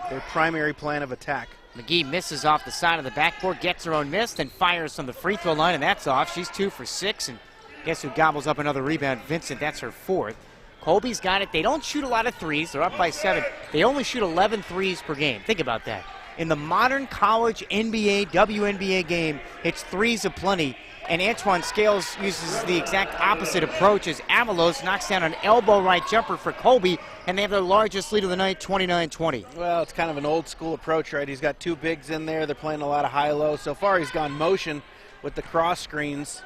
their primary plan of attack? McGee misses off the side of the backboard, gets her own miss, then fires from the free throw line, and that's off. She's 2 for 6, and guess who gobbles up another rebound? Vincent, that's her 4th. Colby's got it. They don't shoot a lot of threes. They're up by 7. They only shoot 11 threes per game. Think about that. In the modern college NBA, WNBA game, it's threes aplenty. And Antoine Scales uses the exact opposite approach as Avalos knocks down an elbow right jumper for Colby, and they have their largest lead of the night, 29-20. Well, it's kind of an old school approach, right? He's got 2 bigs in there. They're playing a lot of high-low. So far, he's gone motion with the cross screens.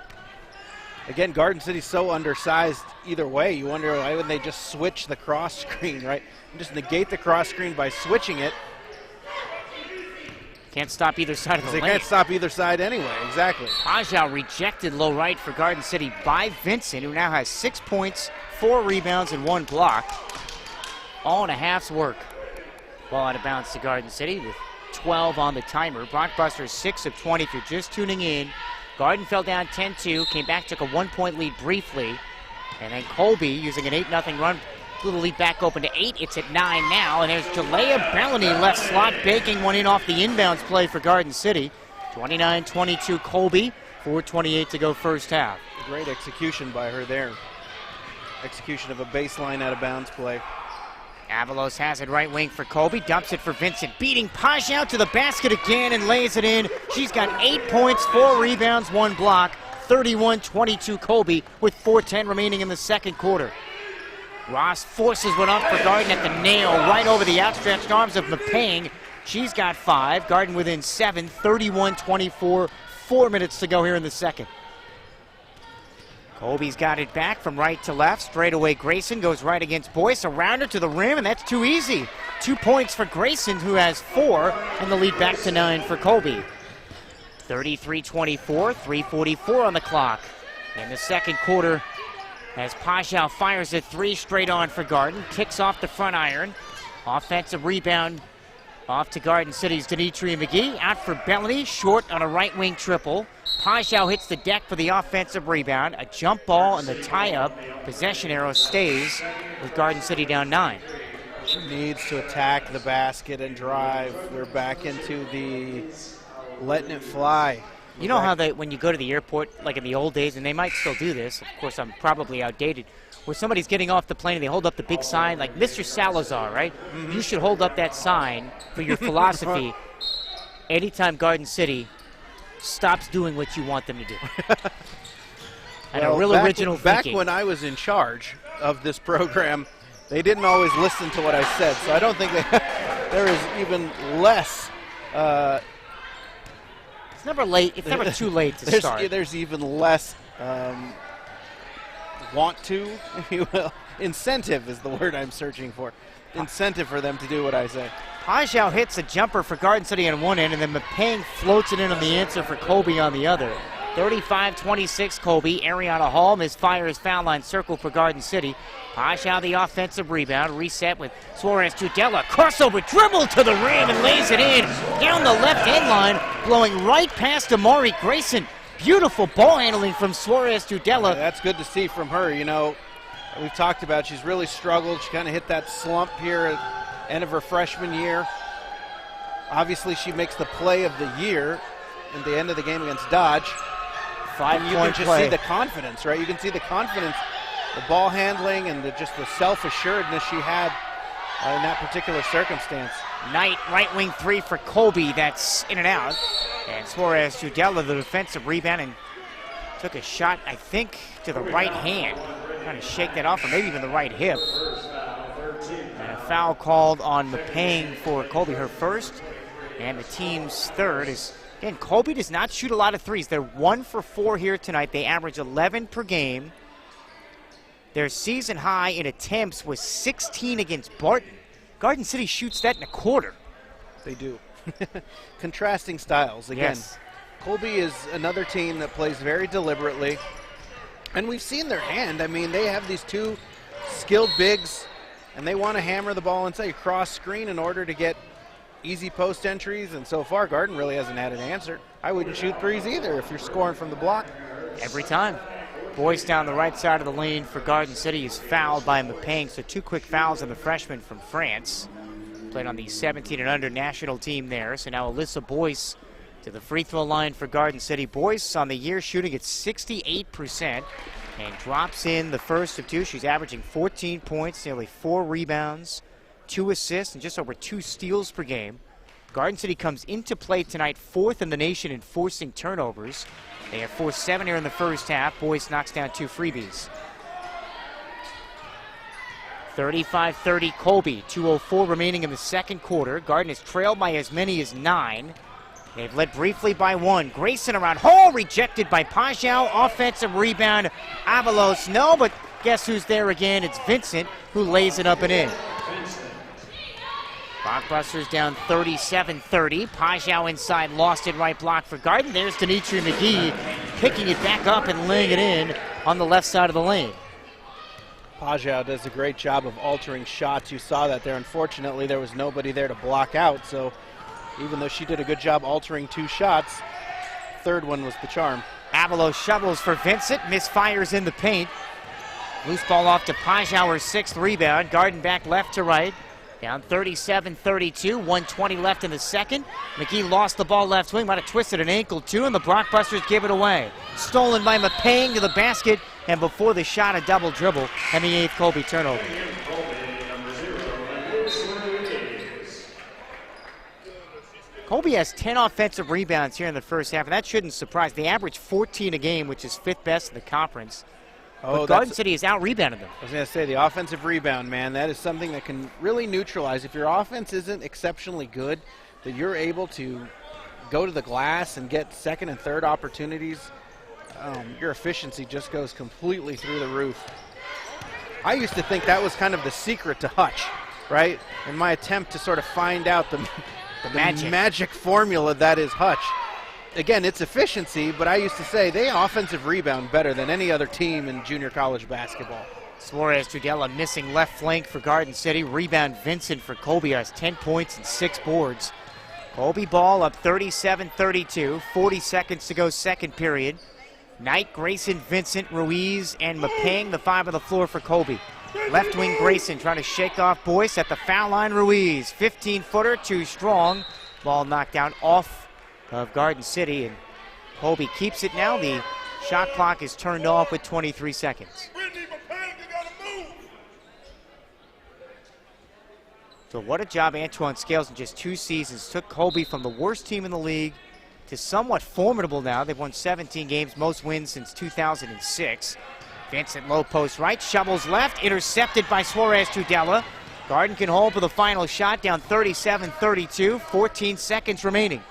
Again, Garden City's so undersized either way. You wonder why wouldn't they just switch the cross screen, right? And just negate the cross screen by switching it. Can't stop either side of the lane. They can't stop either side anyway, exactly. Pajau rejected low right for Garden City by Vincent, who now has 6 points, 4 rebounds, and 1 block. All in a half's work. Ball out of bounds to Garden City with 12 on the timer. Blockbusters 6 of 20 if you're just tuning in. Garden fell down 10-2, came back, took a 1-point lead briefly. And then Colby using an 8-0 run. Little lead back open to 8. It's at 9 now. And there's Jalea Bellany left slot, baking one in off the inbounds play for Garden City. 29-22 Colby, 4:28 to go first half. Great execution by her there. Execution of a baseline out of bounds play. Avalos has it right wing for Colby, dumps it for Vincent, beating Pajau to the basket again and lays it in. She's got 8 points, 4 rebounds, 1 block. 31-22 Colby with 4:10 remaining in the second quarter. Ross forces one up for Garden at the nail, right over the outstretched arms of Mapang. She's got 5. Garden within 7, 31-24. 4 minutes to go here in the second. Colby's got it back from right to left. Straight away Grayson goes right against Boyce. Around her to the rim, and that's too easy. 2 points for Grayson, who has 4, and the lead back to 9 for Colby. 33-24, 3:44 on the clock. In the second quarter, as Pajau fires a 3 straight on for Garden. Kicks off the front iron. Offensive rebound off to Garden City's Denitria McGee. Out for Bellany, short on a right wing triple. Pajau hits the deck for the offensive rebound. A jump ball and the tie-up. Possession arrow stays with Garden City down 9. She needs to attack the basket and drive. We're back into the letting it fly. You know how they, when you go to the airport, like in the old days, and they might still do this, of course I'm probably outdated, where somebody's getting off the plane and they hold up the big sign, like Mr. Salazar, right? Mm-hmm. You should hold up that sign for your philosophy anytime Garden City stops doing what you want them to do. And Well, a real original back thinking. when I was in charge of this program, they didn't always listen to what I said, so I don't think there is even less. It's never late. It's never too late to start. There's even less want to, if you will. Incentive is the word I'm searching for. Incentive for them to do what I say. Pajau hits a jumper for Garden City on one end, and then Mapang floats it in on the answer for Colby on the other. 35-26 Colby. Ariana Hall misfires foul line circle for Garden City. Pajau the offensive rebound. Reset with Suarez Tudela. Crossover dribble to the rim and lays it in. Down the left end line, blowing right past Amari Grayson. Beautiful ball handling from Suarez Tudela. That's good to see from her. You know, we've talked about she's really struggled. She kind of hit that slump here at the end of her freshman year. Obviously, she makes the play of the year at the end of the game against Dodge. You can just see the confidence, right? You can see the confidence, the ball handling, and just the self-assuredness she had in that particular circumstance. Knight, right wing three for Colby. That's in and out. And Suarez Tudela, the defensive rebound, and took a shot, I think, to the right hand. Trying to shake that off, or maybe even the right hip. And a foul called on Mapang for Colby, her first. And the team's third is... Again, Colby does not shoot a lot of threes. They're 1 for 4 here tonight. They average 11 per game. Their season high in attempts was 16 against Barton. Garden City shoots that in a quarter. They do. Contrasting styles. Again, Yes. Colby is another team that plays very deliberately. And we've seen their hand. I mean, they have these two skilled bigs, and they want to hammer the ball inside, cross screen in order to get easy post entries, and so far Garden really hasn't had an answer. I wouldn't shoot threes either if you're scoring from the block. Every time. Boyce down the right side of the lane for Garden City is fouled by Mapang, so 2 quick fouls on the freshman from France. Played on the 17 and under national team there, so now Alyssa Boyce to the free throw line for Garden City. Boyce on the year shooting at 68% and drops in the first of 2. She's averaging 14 points, nearly 4 rebounds, 2 assists, and just over 2 steals per game. Garden City comes into play tonight 4th in the nation in forcing turnovers. They have forced 7 here in the first half. Boyce knocks down 2 freebies. 35-30 Colby. 2:04 remaining in the second quarter. Garden is trailed by as many as 9. They've led briefly by 1. Grayson around Hall, rejected by Pajau. Offensive rebound. Avalos, no, but guess who's there again? It's Vincent who lays it up and in. Blockbusters down 37-30. Pajau inside, lost it right block for Garden. There's Denitri McGee picking it back up and laying it in on the left side of the lane. Pajau does a great job of altering shots. You saw that there. Unfortunately, there was nobody there to block out, so even though she did a good job altering 2 shots, third one was the charm. Avalos shovels for Vincent, misfires in the paint. Loose ball off to Pajau, her 6th rebound. Garden back left to right. Down 37-32, 120 left in the second. McGee lost the ball left wing, might have twisted an ankle too, and the Blockbusters give it away. Stolen by Mapang to the basket, and before the shot, a double dribble, and the 8th Colby turnover. Colby has 10 offensive rebounds here in the first half, and that shouldn't surprise. They average 14 a game, which is 5th best in the conference. But Garden City has out-rebounded them. I was going to say, the offensive rebound, man, that is something that can really neutralize. If your offense isn't exceptionally good, that you're able to go to the glass and get second and third opportunities, your efficiency just goes completely through the roof. I used to think that was kind of the secret to Hutch, right? In my attempt to sort of find out the magic formula that is Hutch. Again, it's efficiency, but I used to say they offensive rebound better than any other team in junior college basketball. Suarez Tudela missing left flank for Garden City. Rebound Vincent for Colby has 10 points and 6 boards. Colby ball up 37-32. 40 seconds to go second period. Knight, Grayson, Vincent, Ruiz, and Mapang, the 5 on the floor for Colby. Left wing Grayson trying to shake off Boyce at the foul line. Ruiz, 15-footer, too strong. Ball knocked down off of Garden City, and Colby keeps it now. The shot clock is turned off with 23 seconds. So what a job Antoine Scales in just 2 seasons took Colby from the worst team in the league to somewhat formidable now. They've won 17 games, most wins since 2006. Vincent low post right, shovels left, intercepted by Suarez Tudela. Garden can hold for the final shot, down 37-32, 14 seconds remaining.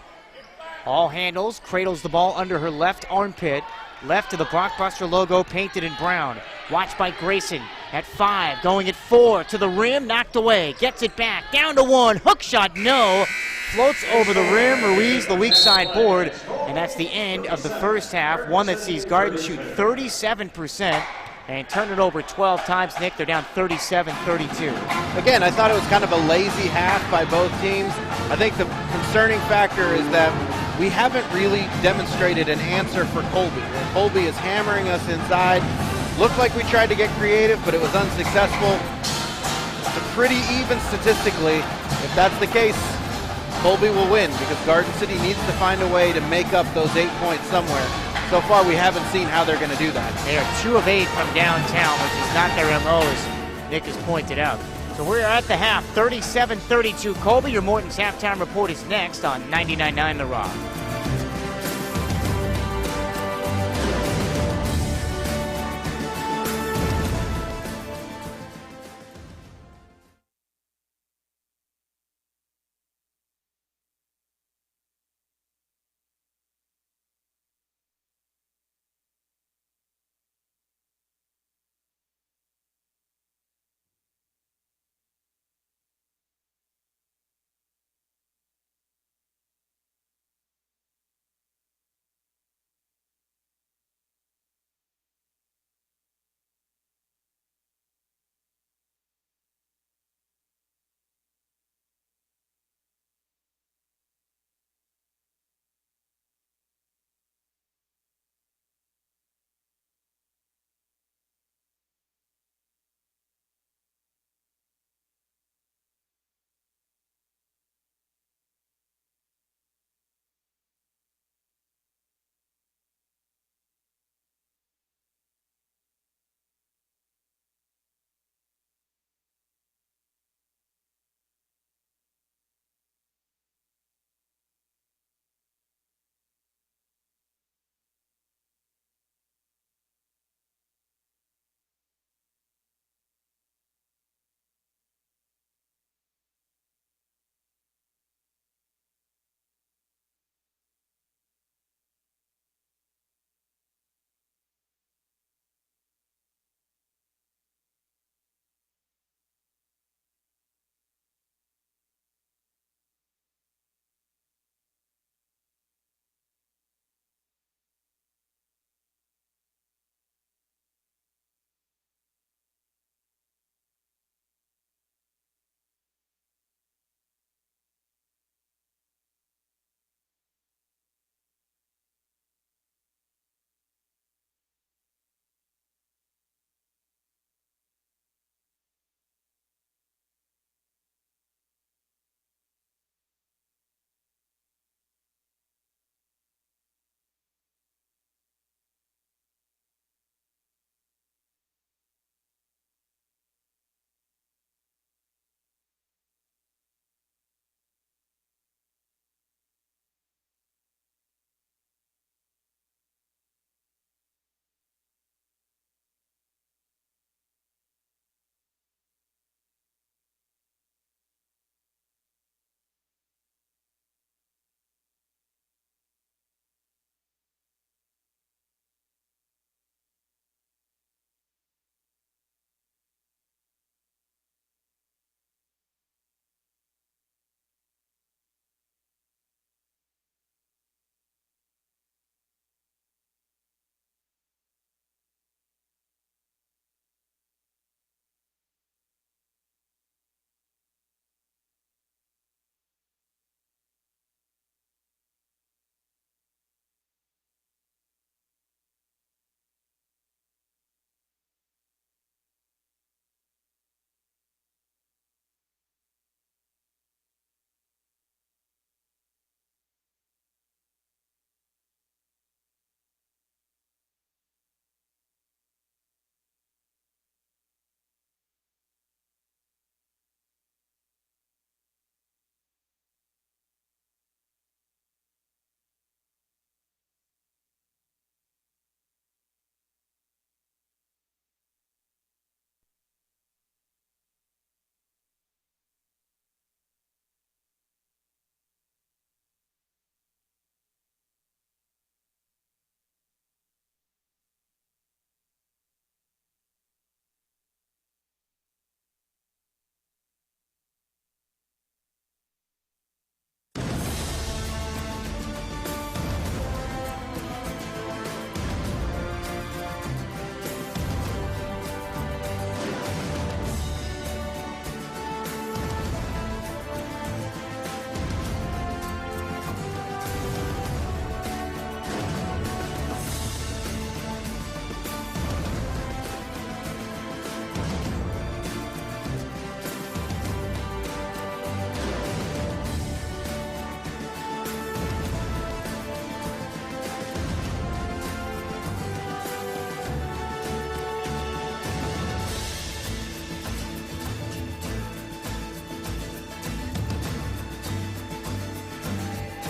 Hall handles, cradles the ball under her left armpit. Left to the Blockbuster logo painted in brown. Watched by Grayson at 5, going at 4 to the rim, knocked away. Gets it back, down to 1, hook shot, no. Floats over the rim, Ruiz the weak side board, and that's the end of the first half. One that sees Garden shoot 37% and turn it over 12 times. Nick, they're down 37-32. Again, I thought it was kind of a lazy half by both teams. I think the concerning factor is that we haven't really demonstrated an answer for Colby. Colby is hammering us inside. Looked like we tried to get creative, but it was unsuccessful. It's pretty even statistically. If that's the case, Colby will win because Garden City needs to find a way to make up those 8 points somewhere. So far, we haven't seen how they're going to do that. They are 2 of 8 from downtown, which is not their MO, as Nick has pointed out. So we're at the half, 37-32 Colby. Your Morton's halftime report is next on 99.9 The Rock.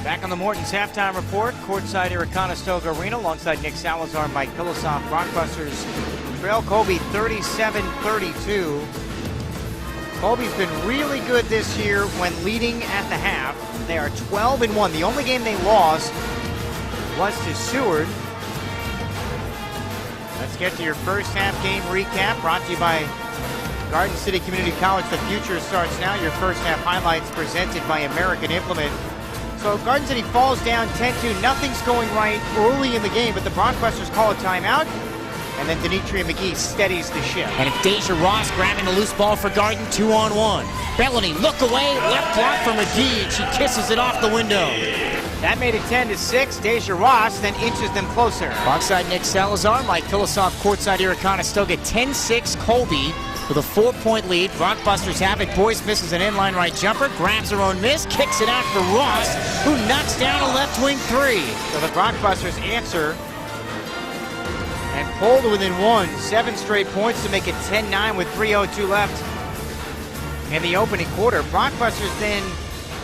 Back on the Morton's halftime report, courtside here at Conestoga Arena, alongside Nick Salazar, Mike Pilosoff. Rockbusters trail Colby 37-32. Colby's been really good this year when leading at the half. They are 12-1. The only game they lost was to Seward. Let's get to your first half game recap, brought to you by Garden City Community College. The future starts now. Your first half highlights presented by American Implement. So Garden City falls down 10-2. Nothing's going right early in the game, but the Brockbusters call a timeout. And then Demetria McGee steadies the ship. And it's Deja Ross grabbing the loose ball for Garden, 2-on-1. Bellany, look away, left block for McGee, and she kisses it off the window. That made it 10-6. Deja Ross then inches them closer. Alongside Nick Salazar, Mike Pilosoff courtside here at Conestoga, 10-6 Colby with a 4-point lead. Brockbusters have it. Boyce misses an inline right jumper, grabs her own miss, kicks it out for Ross, who knocks down a left wing three. So the Brockbusters answer and pull to within one. 7 straight points to make it 10-9 with 3:02 left in the opening quarter. Brockbusters then,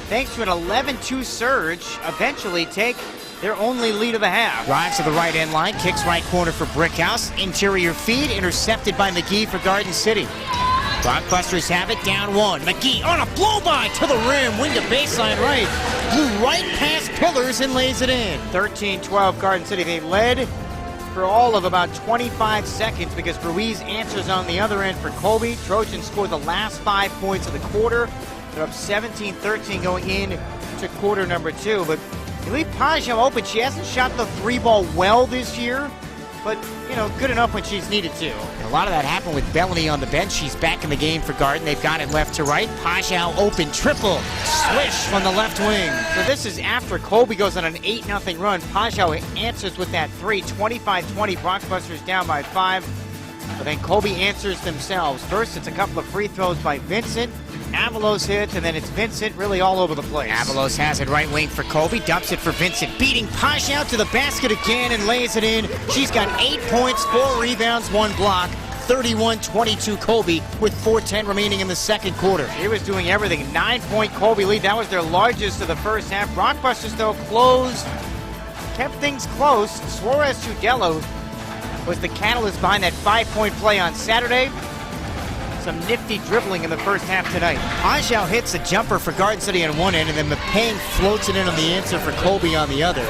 thanks to an 11-2 surge, eventually take their only lead of the half. Drives to the right end line, kicks right corner for Brickhouse. Interior feed, intercepted by McGee for Garden City. Brockbusters have it, down 1. McGee on a blow-by to the rim, wing to baseline right. Blew right past pillars and lays it in. 13-12 Garden City. They led for all of about 25 seconds because Ruiz answers on the other end for Colby. Trojans scored the last 5 points of the quarter. They're up 17-13 going in to quarter number 2. But you leave Pajot open. She hasn't shot the 3-ball well this year, but, you know, good enough when she's needed to. And a lot of that happened with Bellany on the bench. She's back in the game for Garden. They've got it left to right. Pajot open, triple, swish from the left wing. So this is after Colby goes on an 8-0 run. Pajot answers with that 3, 25-20. Brockbusters down by 5. But then Colby answers themselves. First, it's a couple of free throws by Vincent. Avalos hits, and then it's Vincent really all over the place. Avalos has it right wing for Colby, dumps it for Vincent, beating Pajot to the basket again and lays it in. She's got 8 points, 4 rebounds, 1 block. 31-22 Colby with 4:10 remaining in the second quarter. He was doing everything. 9-point Colby lead. That was their largest of the first half. Brockbusters, though, kept things close. Suarez Tudelo was the catalyst behind that 5-point play on Saturday. Some nifty dribbling in the first half tonight. Pajot hits a jumper for Garden City on one end, and then McPayne floats it in on the answer for Colby on the other.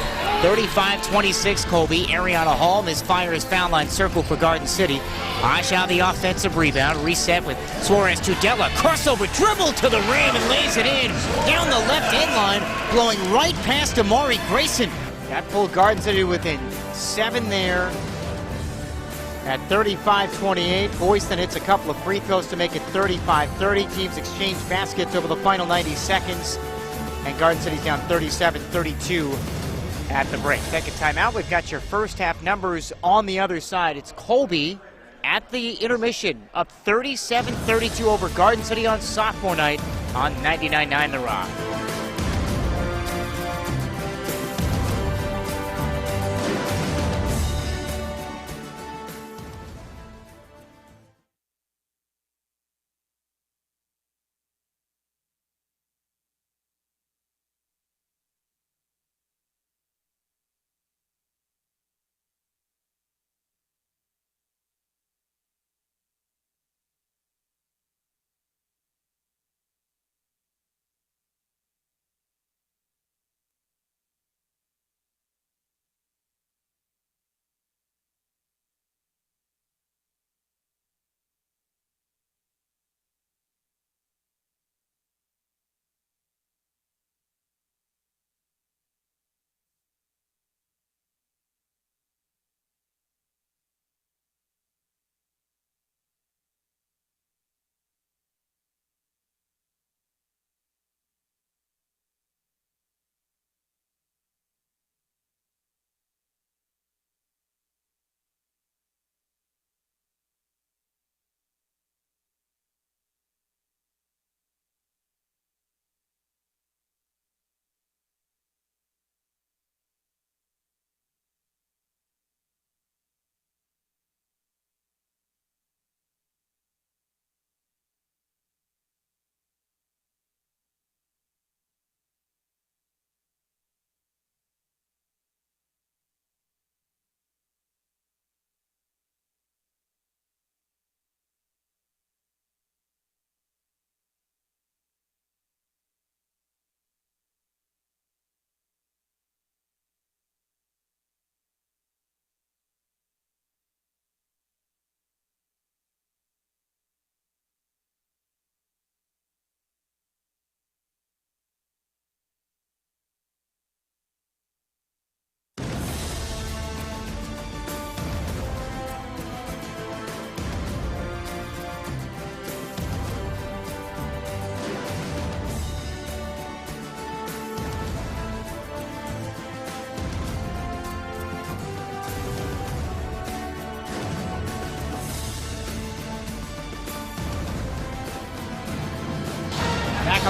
35-26 Colby. Ariana Hall misfires foul line circle for Garden City. Pajot the offensive rebound. Reset with Suarez Tudela. Crossover dribble to the rim and lays it in. Down the left end line, blowing right past Amari Grayson. That pulled Garden City within 7 there. At 35-28, Boyce then hits a couple of free throws to make it 35-30. Teams exchange baskets over the final 90 seconds. And Garden City's down 37-32 at the break. Second timeout. We've got your first half numbers on the other side. It's Colby at the intermission, up 37-32 over Garden City on sophomore night on 99.9 The Rock.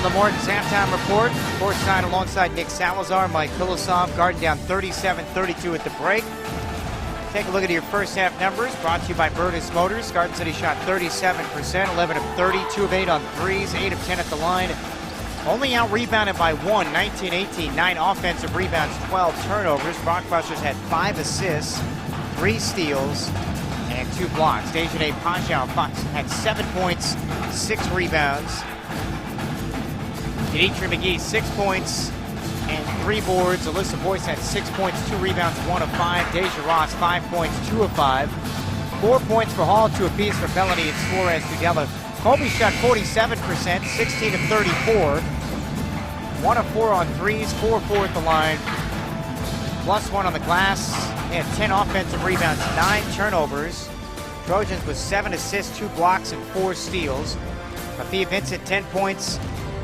the Morton's halftime report. Courtside alongside Nick Salazar, Mike Philosoph. Garden down 37-32 at the break. Take a look at your first half numbers. Brought to you by Burtis Motors. Garden City shot 37%, 11 of 30, 2 of 8 on threes, 8 of 10 at the line. Only out-rebounded by 1, 19-18, 9 offensive rebounds, 12 turnovers. Brockbusters had 5 assists, 3 steals, and 2 blocks. Dejanay Pajau had 7 points, 6 rebounds. Dimitri McGee, 6 points and 3 boards. Alyssa Boyce had 6 points, 2 rebounds, 1 of 5. Deja Ross, 5 points, 2 of 5. 4 points for Hall, 2 apiece for Melanie and Suarez Tudela. Colby shot 47%, 16 of 34. 1 of 4 on threes, 4 of 4 at the line. +1 on the glass. They had 10 offensive rebounds, 9 turnovers. Trojans with 7 assists, 2 blocks, and 4 steals. Mafia Vincent, 10 points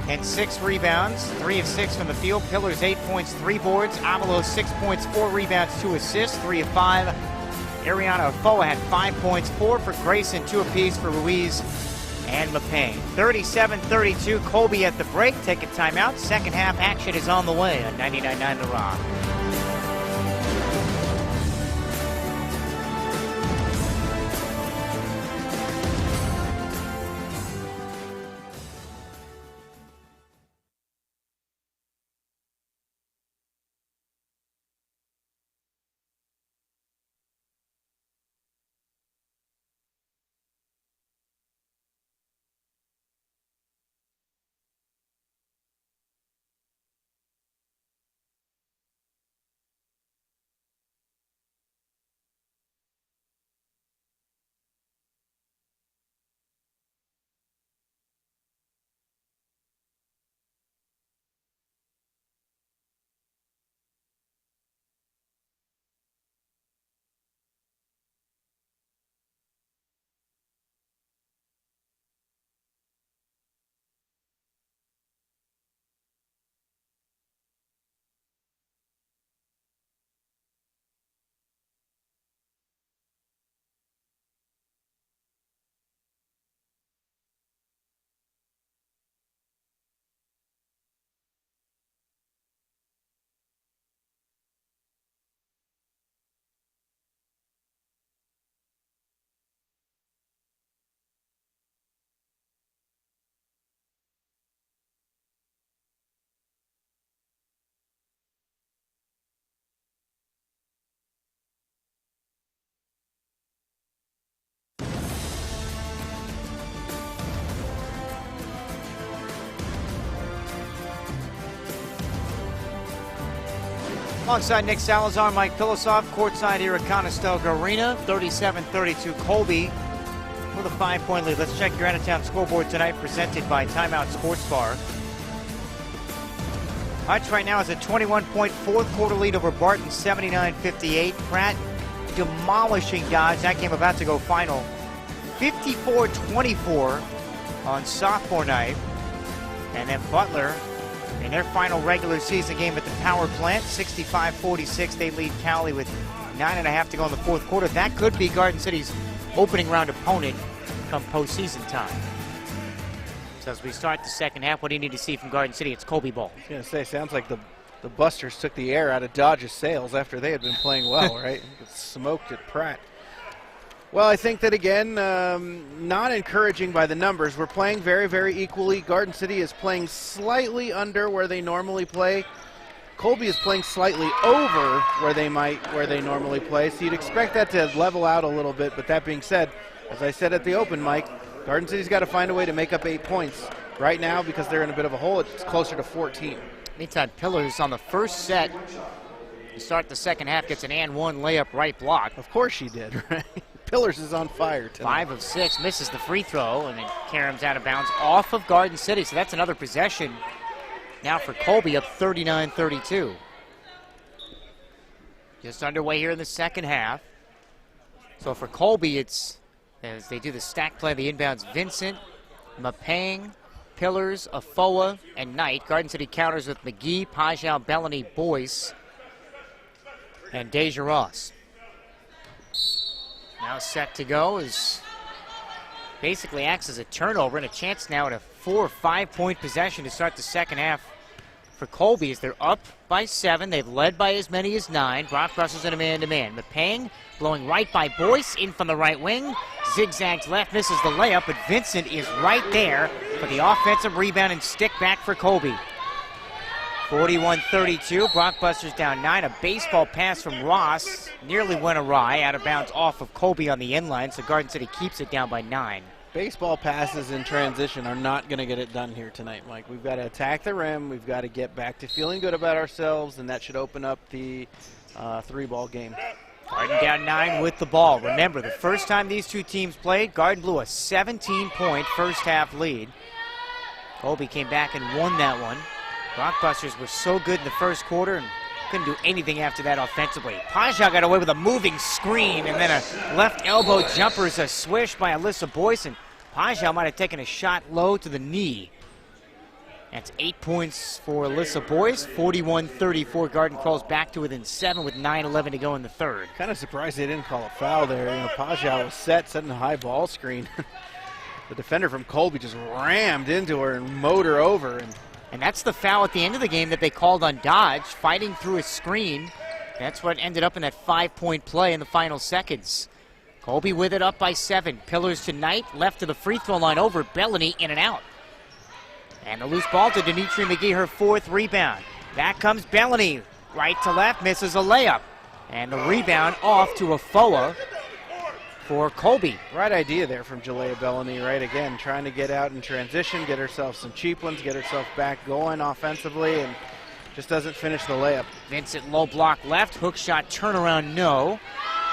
and 6 rebounds, 3 of 6 from the field. Pillars, 8 points, 3 boards. Avalos, 6 points, 4 rebounds, 2 assists, 3 of 5. Ariana Afoa had 5 points, 4 for Grayson, 2 apiece for Ruiz and Mapane. 37-32, Colby at the break. Take a timeout. Second half action is on the way on 99.9 The Rock. Alongside Nick Salazar, Mike Philosoph, courtside here at Conestoga Arena. 37-32 Colby with a 5-point lead. Let's check your out-of-town scoreboard tonight, presented by Timeout Sports Bar. Hutch right now has a 21-point fourth quarter lead over Barton, 79-58. Pratt demolishing Dodge. That game about to go final. 54-24 on sophomore night. And then Butler, in their final regular season game at the power plant, 65-46. They lead Cowley with 9.5 to go in the fourth quarter. That could be Garden City's opening round opponent come postseason time. So as we start the second half, what do you need to see from Garden City? It's Colby ball. I was going to say, sounds like the Busters took the air out of Dodge's sails after they had been playing well, right? Smoked at Pratt. Well, I think that, again, not encouraging by the numbers. We're playing very, very equally. Garden City is playing slightly under where they normally play. Colby is playing slightly over where they normally play. So you'd expect that to level out a little bit. But that being said, as I said at the open, Mike, Garden City's got to find a way to make up 8 points. Right now, because they're in a bit of a hole, it's closer to 14. Meantime, Pillars on the first set to start the second half gets an and one layup right block. Of course she did, right? Pillars is on fire tonight. 5 of 6, misses the free throw, and then Karam's out of bounds off of Garden City. So that's another possession now for Colby, up 39-32. Just underway here in the second half. So for Colby, it's, as they do the stack play, the inbounds, Vincent, Mapang, Pillars, Afoa, and Knight. Garden City counters with McGee, Pajau, Bellany, Boyce, and Deja Ross. Now set to go is basically acts as a turnover and a chance now at a 4 or 5 point possession to start the second half for Colby as they're up by 7. They've led by as many as 9. Brock Brussels in a man-to-man. Mapang blowing right by Boyce, in from the right wing. Zigzags left, misses the layup, but Vincent is right there for the offensive rebound and stick back for Colby. 41-32, Blockbusters down 9. A baseball pass from Ross nearly went awry, out of bounds off of Colby on the inline, so Garden City keeps it down by 9. Baseball passes in transition are not going to get it done here tonight, Mike. We've got to attack the rim. We've got to get back to feeling good about ourselves, and that should open up the 3-ball game. Garden down 9 with the ball. Remember, the first time these two teams played, Garden blew a 17-point first-half lead. Colby came back and won that one. Blockbusters were so good in the first quarter and couldn't do anything after that offensively. Paja got away with a moving screen, and then a left elbow jumper is a swish by Alyssa Boyce, and Paja might have taken a shot low to the knee. That's 8 points for Alyssa Boyce. 41-34. Garden crawls back to within 7 with 9:11 to go in the third. Kind of surprised they didn't call a foul there. You know, Paja was setting a high ball screen. The defender from Colby just rammed into her and mowed her over. And that's the foul at the end of the game that they called on Dodge, fighting through a screen. That's what ended up in that 5-point play in the final seconds. Colby with it, up by 7. Pillars to Knight, left to the free throw line over. Bellany in and out. And the loose ball to Dimitri McGee, her 4th rebound. Back comes Bellany, right to left, misses a layup. And the rebound off to Afoa for Colby. Right idea there from Jalea Bellany, right? Again, trying to get out in transition, get herself some cheap ones, get herself back going offensively, and just doesn't finish the layup. Vincent low block left, hook shot, turnaround no.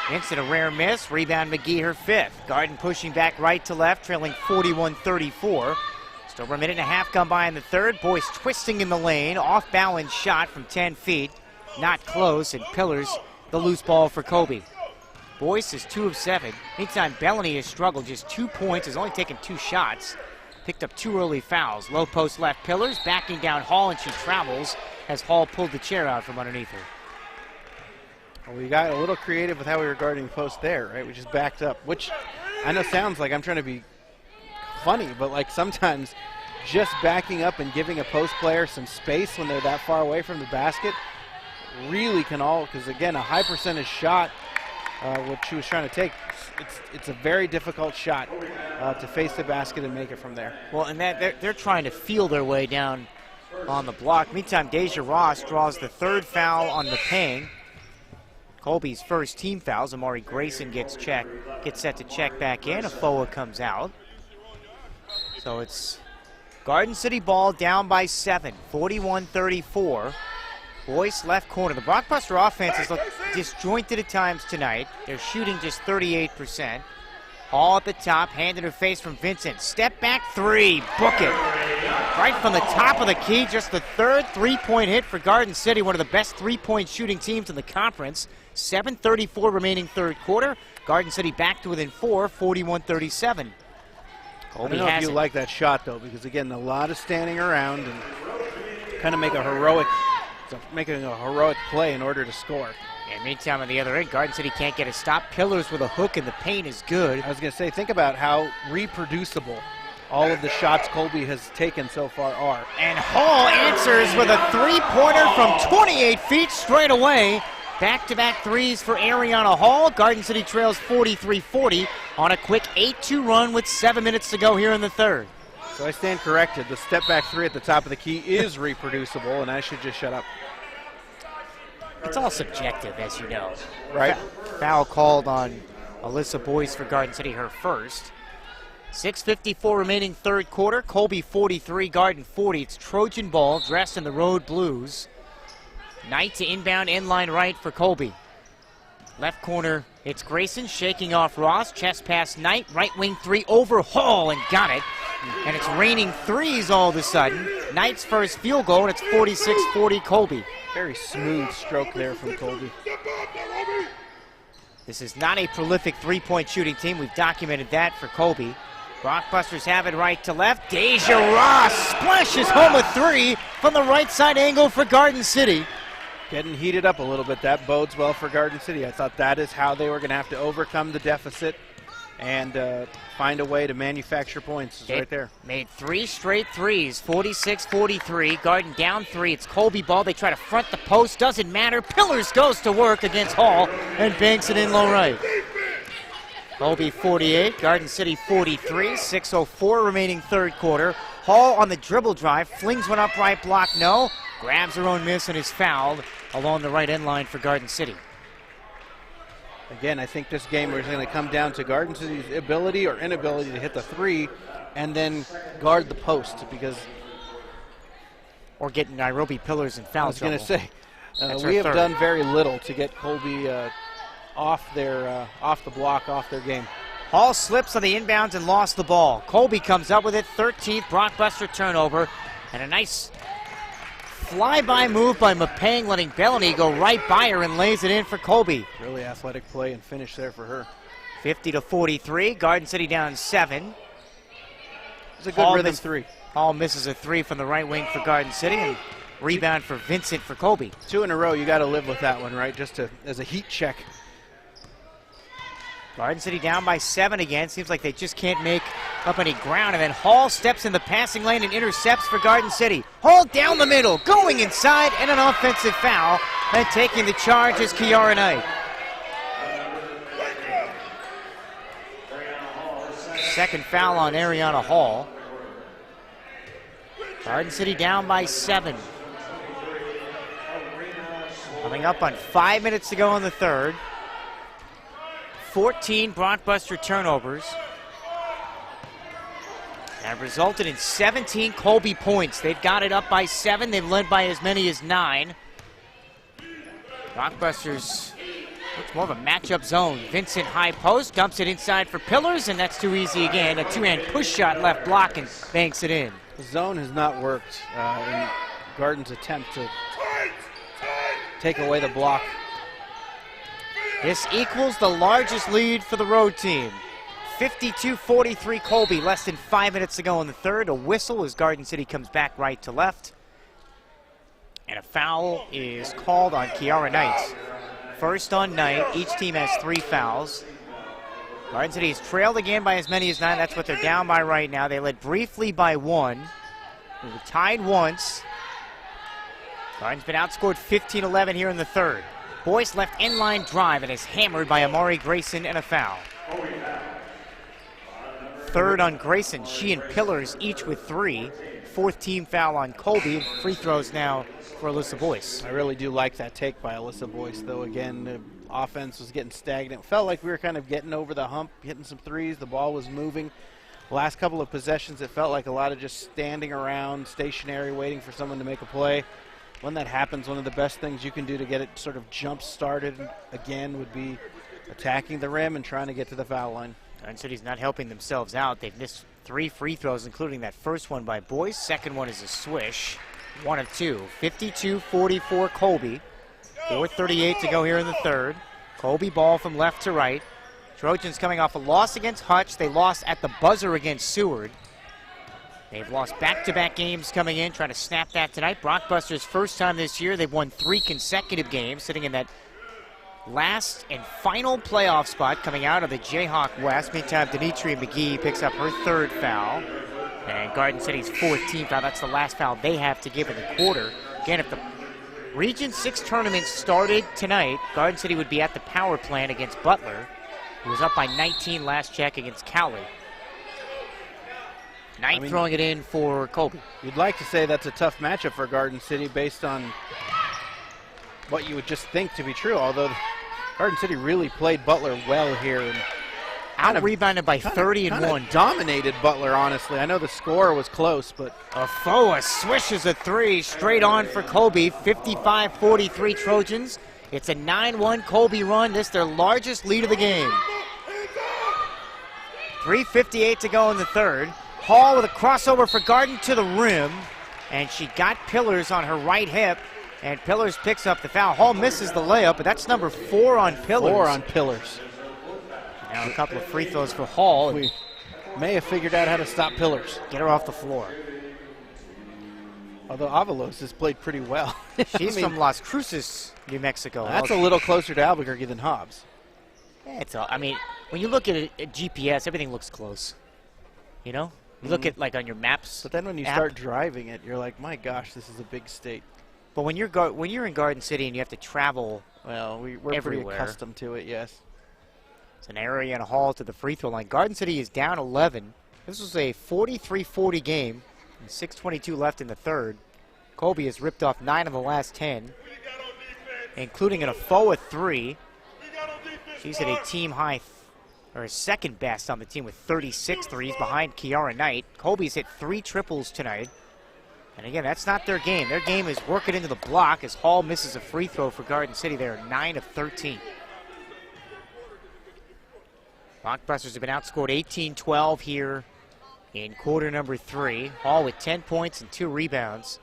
Vincent a rare miss, rebound McGee her 5th. Garden pushing back right to left, trailing 41-34. Still over a minute and a half gone by in the third. Boyce twisting in the lane, off balance shot from 10 feet. Not close, and Pillars the loose ball for Colby. Boyce is 2 of 7. Meantime, Bellany has struggled, just 2 points, has only taken 2 shots. Picked up 2 early fouls. Low post left, Pillars, backing down Hall, and she travels as Hall pulled the chair out from underneath her. Well, we got a little creative with how we were guarding post there, right? We just backed up, which I know sounds like I'm trying to be funny, but like sometimes just backing up and giving a post player some space when they're that far away from the basket really can all, because again, a high percentage shot, what she was trying to take, it's a very difficult shot to face the basket and make it from there. Well, and that they're trying to feel their way down on the block. Meantime, Deja Ross draws the 3rd foul on Mapang. Colby's first team fouls. Amari Grayson gets set to check back in. Afoa comes out. So it's Garden City ball down by 7, 41-34. Boyce left corner. The Blockbuster offense has looked disjointed at times tonight. They're shooting just 38%. Hall at the top, hand in her face from Vincent. Step back 3, book it. Right from the top of the key, just the 3rd 3-point hit for Garden City, one of the best 3-point shooting teams in the conference. 7:34 remaining third quarter. Garden City back to within 4, 41-37. I don't know if you like that shot, though, because, again, a lot of standing around and kind of making a heroic play in order to score. And meantime, on the other end, Garden City can't get a stop. Pillars with a hook, and the paint is good. I was going to say, think about how reproducible all of the shots Colby has taken so far are. And Hall answers with a 3-pointer from 28 feet straight away. Back-to-back threes for Ariana Hall. Garden City trails 43-40 on a quick 8-2 run with 7 minutes to go here in the third. So I stand corrected. The step-back 3 at the top of the key is reproducible, and I should just shut up. It's all subjective, as you know. Right. Foul called on Alyssa Boyce for Garden City, her first. 6:54 remaining third quarter. Colby 43, Garden 40. It's Trojan ball, dressed in the road blues. Knight to inbound, inline right for Colby. Left corner, it's Grayson shaking off Ross. Chest pass Knight, right wing 3 over Hall, and got it. And it's raining threes all of a sudden. Knight's first field goal, and it's 46-40 Colby. Very smooth stroke there from Colby. This is not a prolific three-point shooting team. We've documented that for Colby. Blockbusters have it right to left. Deja Ross splashes home a 3 from the right side angle for Garden City. Getting heated up a little bit. That bodes well for Garden City. I thought that is how they were going to have to overcome the deficit and find a way to manufacture points. It's right there. Made 3 straight threes, 46-43. Garden down 3. It's Colby ball. They try to front the post. Doesn't matter. Pillars goes to work against Hall and banks it in low right. Colby 48, Garden City 43, 6:04 remaining third quarter. Hall on the dribble drive, flings one upright block, no. Grabs her own miss and is fouled along the right end line for Garden City. Again, I think this game is going to come down to Garden City's ability or inability to hit the 3 and then guard the post, because or getting Nairobi Pillars in foul I was going to trouble. say, we have done very little to get Colby off the block, off their game. Hall slips on the inbounds and lost the ball. Colby comes up with it, 13th blockbuster turnover, and a nice fly-by move by Mapang, letting Bellany go right by her and lays it in for Colby. Really athletic play and finish there for her. 50-43, Garden City down 7. It's a good rhythm 3. Hall misses a 3 from the right wing for Garden City, and rebound for Vincent for Colby. 2 in a row, you got to live with that one, right? Just as a heat check. Garden City down by 7 again. Seems like they just can't make up any ground. And then Hall steps in the passing lane and intercepts for Garden City. Hall down the middle, going inside, and an offensive foul. And taking the charge is Kiara Knight. Second foul on Ariana Hall. Garden City down by 7. Coming up on 5 minutes to go in the third. 14 blockbuster turnovers have resulted in 17 Colby points. They've got it up by 7. They've led by as many as 9. Blockbusters, looks more of a matchup zone. Vincent high post, dumps it inside for Pillars, and that's too easy again. A 2-hand push shot left block and banks it in. The zone has not worked in Garden's attempt to take away the block. This equals the largest lead for the road team. 52-43 Colby, less than 5 minutes to go in the third. A whistle as Garden City comes back right to left. And a foul is called on Kiara Knight. First on Knight. Each team has 3 fouls. Garden City is trailed again by as many as 9. That's what they're down by right now. They led briefly by 1. They were tied once. Garden's been outscored 15-11 here in the third. Boyce left inline drive and is hammered by Amari Grayson and a foul. Third on Grayson. She and Pillars each with 3. Fourth team foul on Colby. Free throws now for Alyssa Boyce. I really do like that take by Alyssa Boyce, though. Again, the offense was getting stagnant. Felt like we were kind of getting over the hump, hitting some threes. The ball was moving. Last couple of possessions, it felt like a lot of just standing around, stationary, waiting for someone to make a play. When that happens, one of the best things you can do to get it sort of jump started again would be attacking the rim and trying to get to the foul line. Garden City's not helping themselves out. They've missed 3 free throws, including that first one by Boyce. Second one is a swish. 1 of 2. 52-44 Colby. 4:38 to go here in the third. Colby ball from left to right. Trojans coming off a loss against Hutch. They lost at the buzzer against Seward. They've lost back-to-back games coming in, trying to snap that tonight. Blockbusters' first time this year. They've won 3 consecutive games, sitting in that last and final playoff spot coming out of the Jayhawk West. Meantime, Denitri McGee picks up her 3rd foul. And Garden City's 4th team foul. That's the last foul they have to give in the quarter. Again, if the Region 6 tournament started tonight, Garden City would be at the power plant against Butler, who was up by 19 last check against Cowley. Knight throwing it in for Colby. You'd like to say that's a tough matchup for Garden City based on what you would just think to be true, although Garden City really played Butler well here. And Out-rebounded by 30 and 1. Dominated Butler, honestly. I know the score was close, but Afoa swishes a 3 straight on for Colby. 55-43 Trojans. It's a 9-1 Colby run. This their largest lead of the game. 3:58 to go in the third. Hall with a crossover for Garden to the rim, and she got Pillars on her right hip, and Pillars picks up the foul. Hall misses the layup, but that's number 4 on Pillars. 4 on Pillars. Now a couple of free throws for Hall. We may have figured out how to stop Pillars. Get her off the floor. Although Avalos has played pretty well. She's from Las Cruces, New Mexico. That's a little closer to Albuquerque than Hobbs. Yeah, it's all. I mean, when you look at a GPS, everything looks close. You know, you look at like on your maps. But then when you start driving it, you're like, my gosh, this is a big state. But when you're in Garden City and you have to travel, well, we're pretty accustomed to it. Yes. It's an area and a haul to the free throw line. Garden City is down 11. This was a 43-40 game. And 6:22 left in the third. Colby has ripped off 9 of the last 10, including an AFOA 3. She's at a team high, or second best on the team with 36 threes behind Kiara Knight. Colby's hit 3 triples tonight. And again, that's not their game. Their game is work it into the block as Hall misses a free throw for Garden City. They're 9 of 13. Blockbusters have been outscored 18-12 here in quarter number 3. Hall with 10 points and 2 rebounds.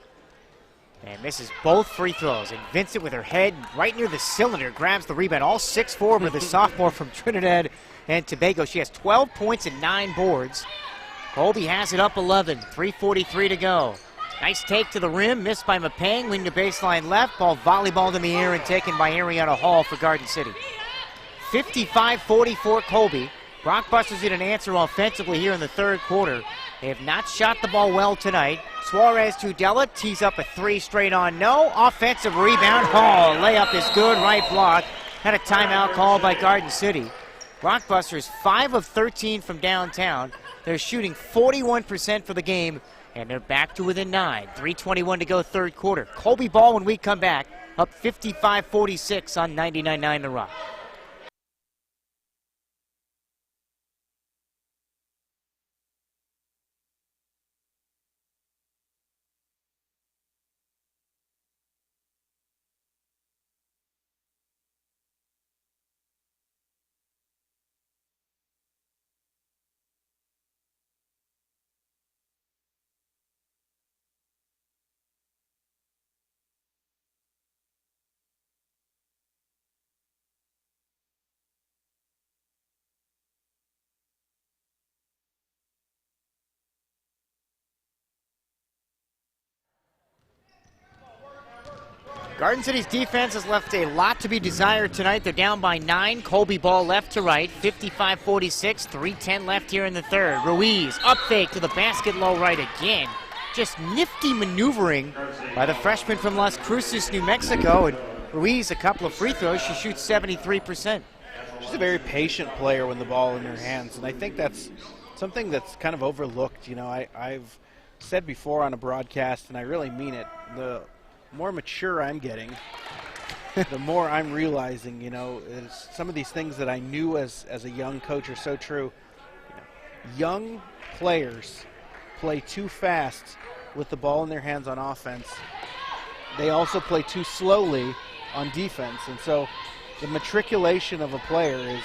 And misses both free throws. And Vincent with her head right near the cylinder grabs the rebound. All 6'4" for the sophomore from Trinidad and Tobago. She has 12 points and 9 boards. Colby has it up 11. 3:43 to go. Nice take to the rim. Missed by Mapang. Wing to baseline left. Ball volleyballed in the air and taken by Ariana Hall for Garden City. 55-44 Colby. Blockbusters did an answer offensively here in the third quarter. They have not shot the ball well tonight. Suarez to Della, tees up a 3 straight on, no. Offensive rebound, Hall. Layup is good, right block. Had a timeout called by Garden City. Blockbusters 5 of 13 from downtown. They're shooting 41% for the game, and they're back to within 9. 3:21 to go third quarter. Colby ball when we come back, up 55-46 on 99.9 The Rock. Garden City's defense has left a lot to be desired tonight. They're down by 9. Colby ball left to right. 55-46. 3:10 left here in the third. Ruiz up fake to the basket, low right again. Just nifty maneuvering by the freshman from Las Cruces, New Mexico. And Ruiz, a couple of free throws. She shoots 73%. She's a very patient player when the ball in her hands, and I think that's something that's kind of overlooked. You know, I've said before on a broadcast, and I really mean it, the more mature I'm getting, the more I'm realizing, you know, some of these things that I knew as a young coach are so true. You know, young players play too fast with the ball in their hands on offense. They also play too slowly on defense, and so the matriculation of a player is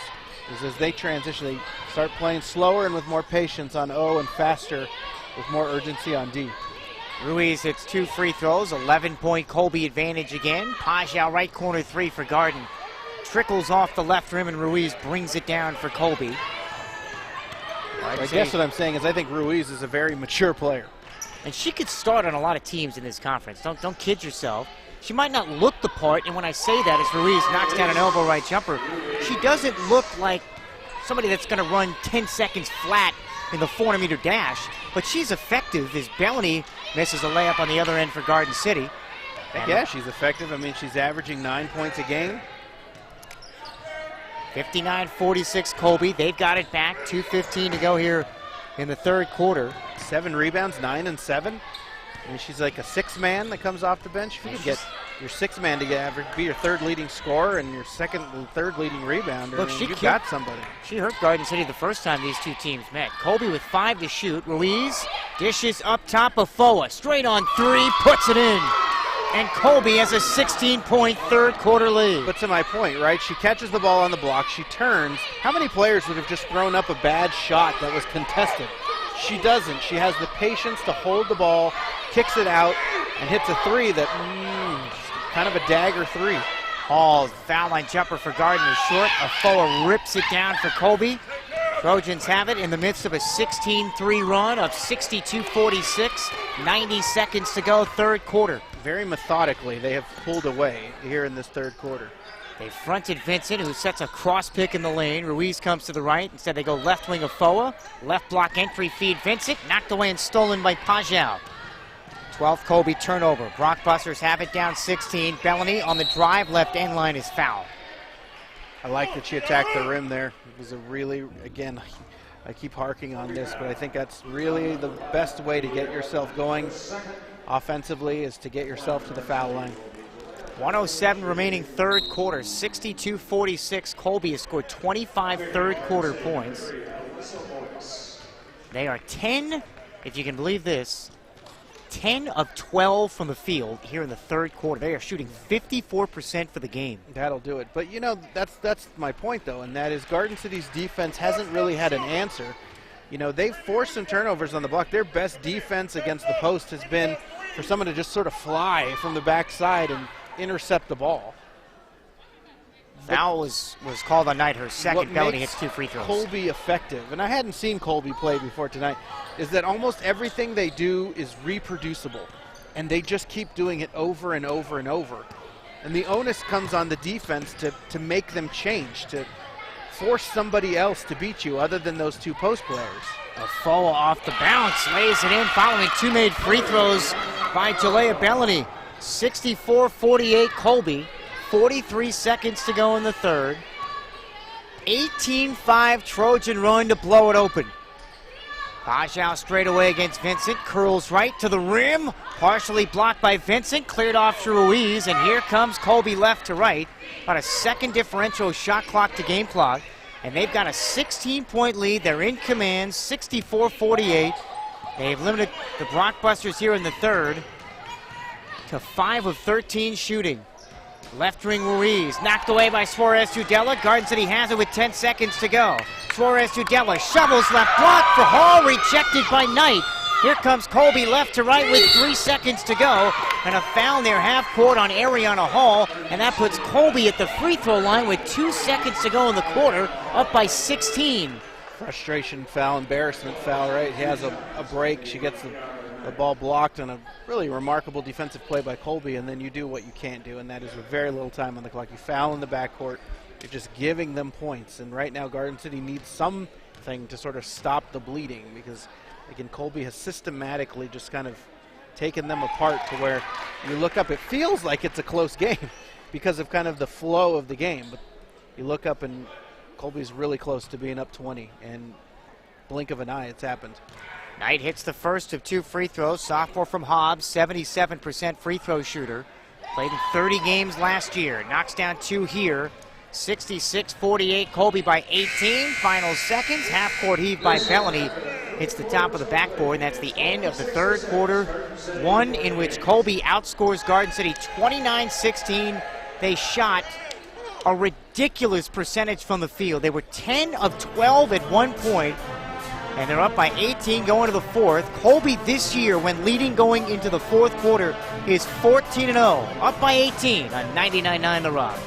as they transition, they start playing slower and with more patience on O and faster with more urgency on D. Ruiz hits 2 free throws, 11-point Colby advantage again. Pajal right corner 3 for Garden. Trickles off the left rim and Ruiz brings it down for Colby. I guess what I'm saying is I think Ruiz is a very mature player. And she could start on a lot of teams in this conference. Don't kid yourself. She might not look the part, and when I say that, as Ruiz knocks down an elbow right jumper, she doesn't look like somebody that's going to run 10 seconds flat in the 400-meter dash, but she's effective as Bellany misses a layup on the other end for Garden City. Yeah, she's effective. I mean, she's averaging 9 points a game. 59-46 Colby. They've got it back. 2:15 to go here in the third quarter. 7 rebounds, 9 and 7. I mean, she's like a 6-man that comes off the bench. If you could get your 6-man to be your third leading scorer and your second and third leading rebounder, look, you got somebody. She hurt Garden City the first time these two teams met. Colby with 5 to shoot. Ruiz dishes up top of Foa. Straight on 3, puts it in. And Colby has a 16-point third quarter lead. But to my point, right, she catches the ball on the block, she turns. How many players would have just thrown up a bad shot that was contested? She doesn't. She has the patience to hold the ball, kicks it out, and hits a 3 that kind of a dagger 3. Hall, foul line jumper for Garden is short. Afoa rips it down for Colby. Trojans have it in the midst of a 16-3 run of 62-46. 90 seconds to go, third quarter. Very methodically, they have pulled away here in this third quarter. They fronted Vincent, who sets a cross pick in the lane. Ruiz comes to the right. Instead, they go left wing of Foa. Left block entry feed Vincent. Knocked away and stolen by Pajau. 12th Colby turnover. Brockbusters have it down 16. Bellany on the drive. Left end line is foul. I like that she attacked the rim there. It was a really, again, I keep harking on this, but I think that's really the best way to get yourself going offensively is to get yourself to the foul line. 107 remaining third quarter, 62-46. Colby has scored 25 third quarter points. They are 10, if you can believe this, 10 of 12 from the field here in the third quarter. They are shooting 54% for the game. That'll do it. But, you know, that's my point, though, and that is Garden City's defense hasn't really had an answer. You know, they've forced some turnovers on the block. Their best defense against the post has been for someone to just sort of fly from the backside and intercept the ball. Foul was called on Knight. Her second. Bellany hits 2 free throws. Colby effective, and I hadn't seen Colby play before tonight, is that almost everything they do is reproducible, and they just keep doing it over and over and over. And the onus comes on the defense to make them change, to force somebody else to beat you other than those 2 post players. Foa off the bounce, lays it in following 2 made free throws by Jalea Bellany. 64-48 Colby. 43 seconds to go in the third. 18-5 Trojan run to blow it open. Pajau straight away against Vincent. Curls right to the rim. Partially blocked by Vincent. Cleared off to Ruiz. And here comes Colby left to right. About a second differential shot clock to game clock. And they've got a 16-point lead. They're in command, 64-48. They've limited the Brockbusters here in the third to 5 of 13 shooting. Left wing Ruiz, knocked away by Suarez Tudela. Garden City has it with 10 seconds to go. Suarez Tudela shovels left block for Hall, rejected by Knight. Here comes Colby left to right with 3 seconds to go. And a foul near half court on Ariana Hall. And that puts Colby at the free throw line with 2 seconds to go in the quarter, up by 16. Frustration foul, embarrassment foul, right? He has a break. She gets the ball blocked on a really remarkable defensive play by Colby, and then you do what you can't do, and that is with very little time on the clock. You foul in the backcourt. You're just giving them points, and right now Garden City needs something to sort of stop the bleeding because, again, Colby has systematically just kind of taken them apart to where you look up, it feels like it's a close game because of kind of the flow of the game, but you look up and Colby's really close to being up 20, and blink of an eye, it's happened. Knight hits the first of 2 free throws. Sophomore from Hobbs, 77% free throw shooter. Played in 30 games last year. Knocks down 2 here. 66-48, Colby by 18. Final seconds, half-court heave by Bellany. Hits the top of the backboard, and that's the end of the third quarter. One in which Colby outscores Garden City 29-16. They shot a ridiculous percentage from the field. They were 10 of 12 at one point. And they're up by 18 going to the fourth. Colby this year, when leading going into the fourth quarter, is 14-0. Up by 18 on 99.9 The Rock.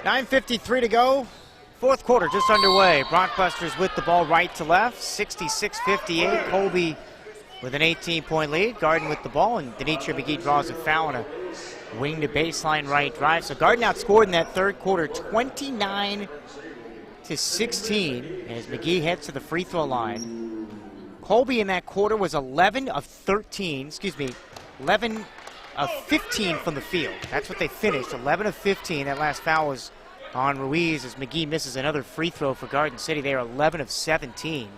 .53 to go. Fourth quarter just underway. Brockbusters with the ball right to left. 66-58. Colby with an 18-point lead. Garden with the ball, and Denitra McGee draws a foul on a wing to baseline right drive. So Garden outscored in that third quarter 29 to 16 as McGee heads to the free throw line. Colby in that quarter was 11 of 15 from the field. That's what they finished, 11 of 15. That last foul was on Ruiz as McGee misses another free throw for Garden City. They are 11 of 17.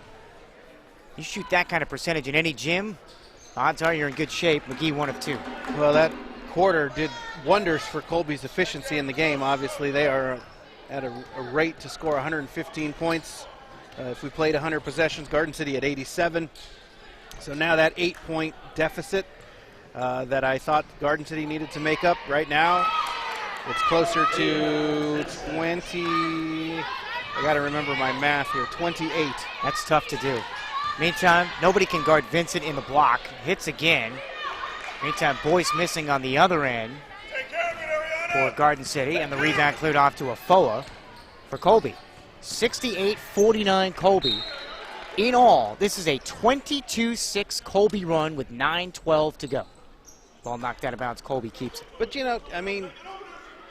You shoot that kind of percentage in any gym, odds are you're in good shape. McGee 1 of 2. Well, that quarter did wonders for Colby's efficiency in the game. Obviously, they are at a rate to score 115 points. If we played 100 possessions, Garden City at 87. So now that 8-point deficit that I thought Garden City needed to make up right now, it's closer to 20. I got to remember my math here, 28. That's tough to do. Meantime, nobody can guard Vincent in the block. Hits again. Meantime, Boyce missing on the other end for Garden City, and the rebound cleared off to Afoa for Colby. 68-49 Colby. In all, this is a 22-6 Colby run with 9:12 to go. Ball knocked out of bounds, Colby keeps it. But,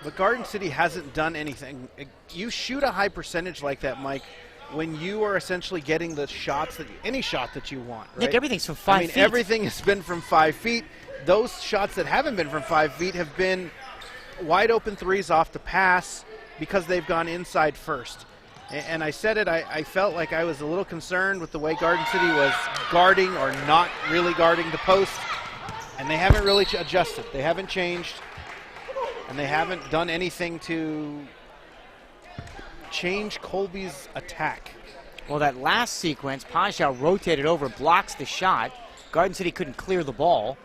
but Garden City hasn't done anything. You shoot a high percentage like that, Mike, when you are essentially getting the shots, any shot that you want, right? Nick, everything's from 5 feet. Everything has been from 5 feet. Those shots that haven't been from 5 feet have been wide open threes off the pass because they've gone inside first. And I said it, I felt like I was a little concerned with the way Garden City was guarding or not really guarding the post. And they haven't really adjusted. They haven't changed. And they haven't done anything to change Colby's attack. Well, that last sequence, Pajau rotated over, blocks the shot. Garden City couldn't clear the ball.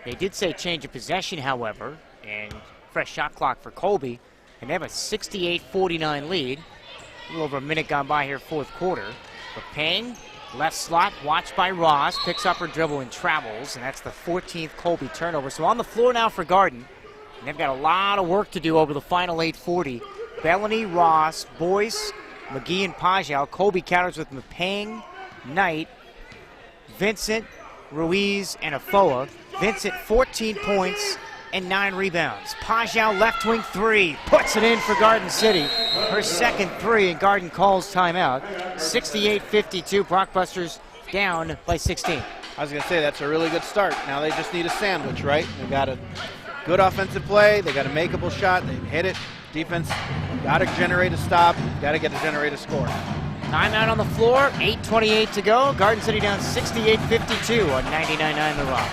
They did say change of possession, however, and fresh shot clock for Colby. And they have a 68-49 lead. A little over a minute gone by here, fourth quarter. But Payne, left slot, watched by Ross, picks up her dribble and travels, and that's the 14th Colby turnover. So on the floor now for Garden. And they've got a lot of work to do over the final 8:40. Bellany, Ross, Boyce, McGee, and Pajau. Colby counters with Mapang, Knight, Vincent, Ruiz, and Afoa. Vincent, 14 points and 9 rebounds. Pajau, left wing 3, puts it in for Garden City. Her second 3, and Garden calls timeout. 68-52, Blockbusters down by 16. I was going to say, that's a really good start. Now they just need a sandwich, right? They've got a good offensive play. They got a makeable shot. They hit it. Defense got to generate a stop. Got to generate a score. Timeout on the floor. 8:28 to go. Garden City down 68-52 on 99.9 The Rock.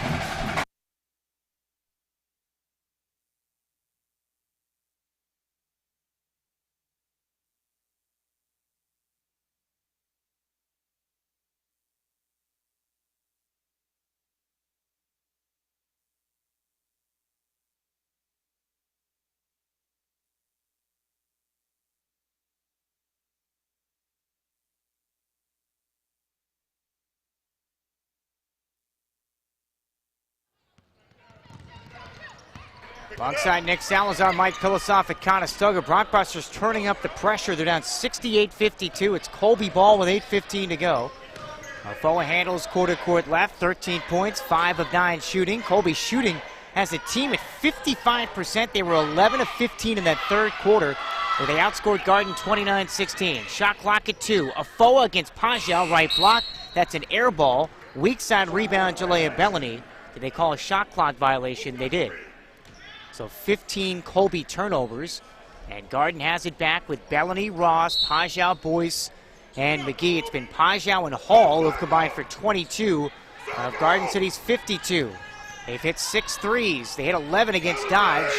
Alongside Nick Salazar, Mike Pilosoff at Conestoga. Blockbusters turning up the pressure. They're down 68-52. It's Colby ball with 8:15 to go. Afoa handles quarter-court left, 13 points, 5 of 9 shooting. Colby shooting has a team at 55%. They were 11 of 15 in that third quarter, where they outscored Garden 29-16. Shot clock at 2. Afoa against Pajau, right block. That's an air ball. Weak side rebound, Jalea Bellany. Did they call a shot clock violation? They did. So 15 Colby turnovers, and Garden has it back with Bellany, Ross, Pajau, Boyce, and McGee. It's been Pajau and Hall who have combined for 22 of Garden City's 52. They've hit 6 threes. They hit 11 against Dodge,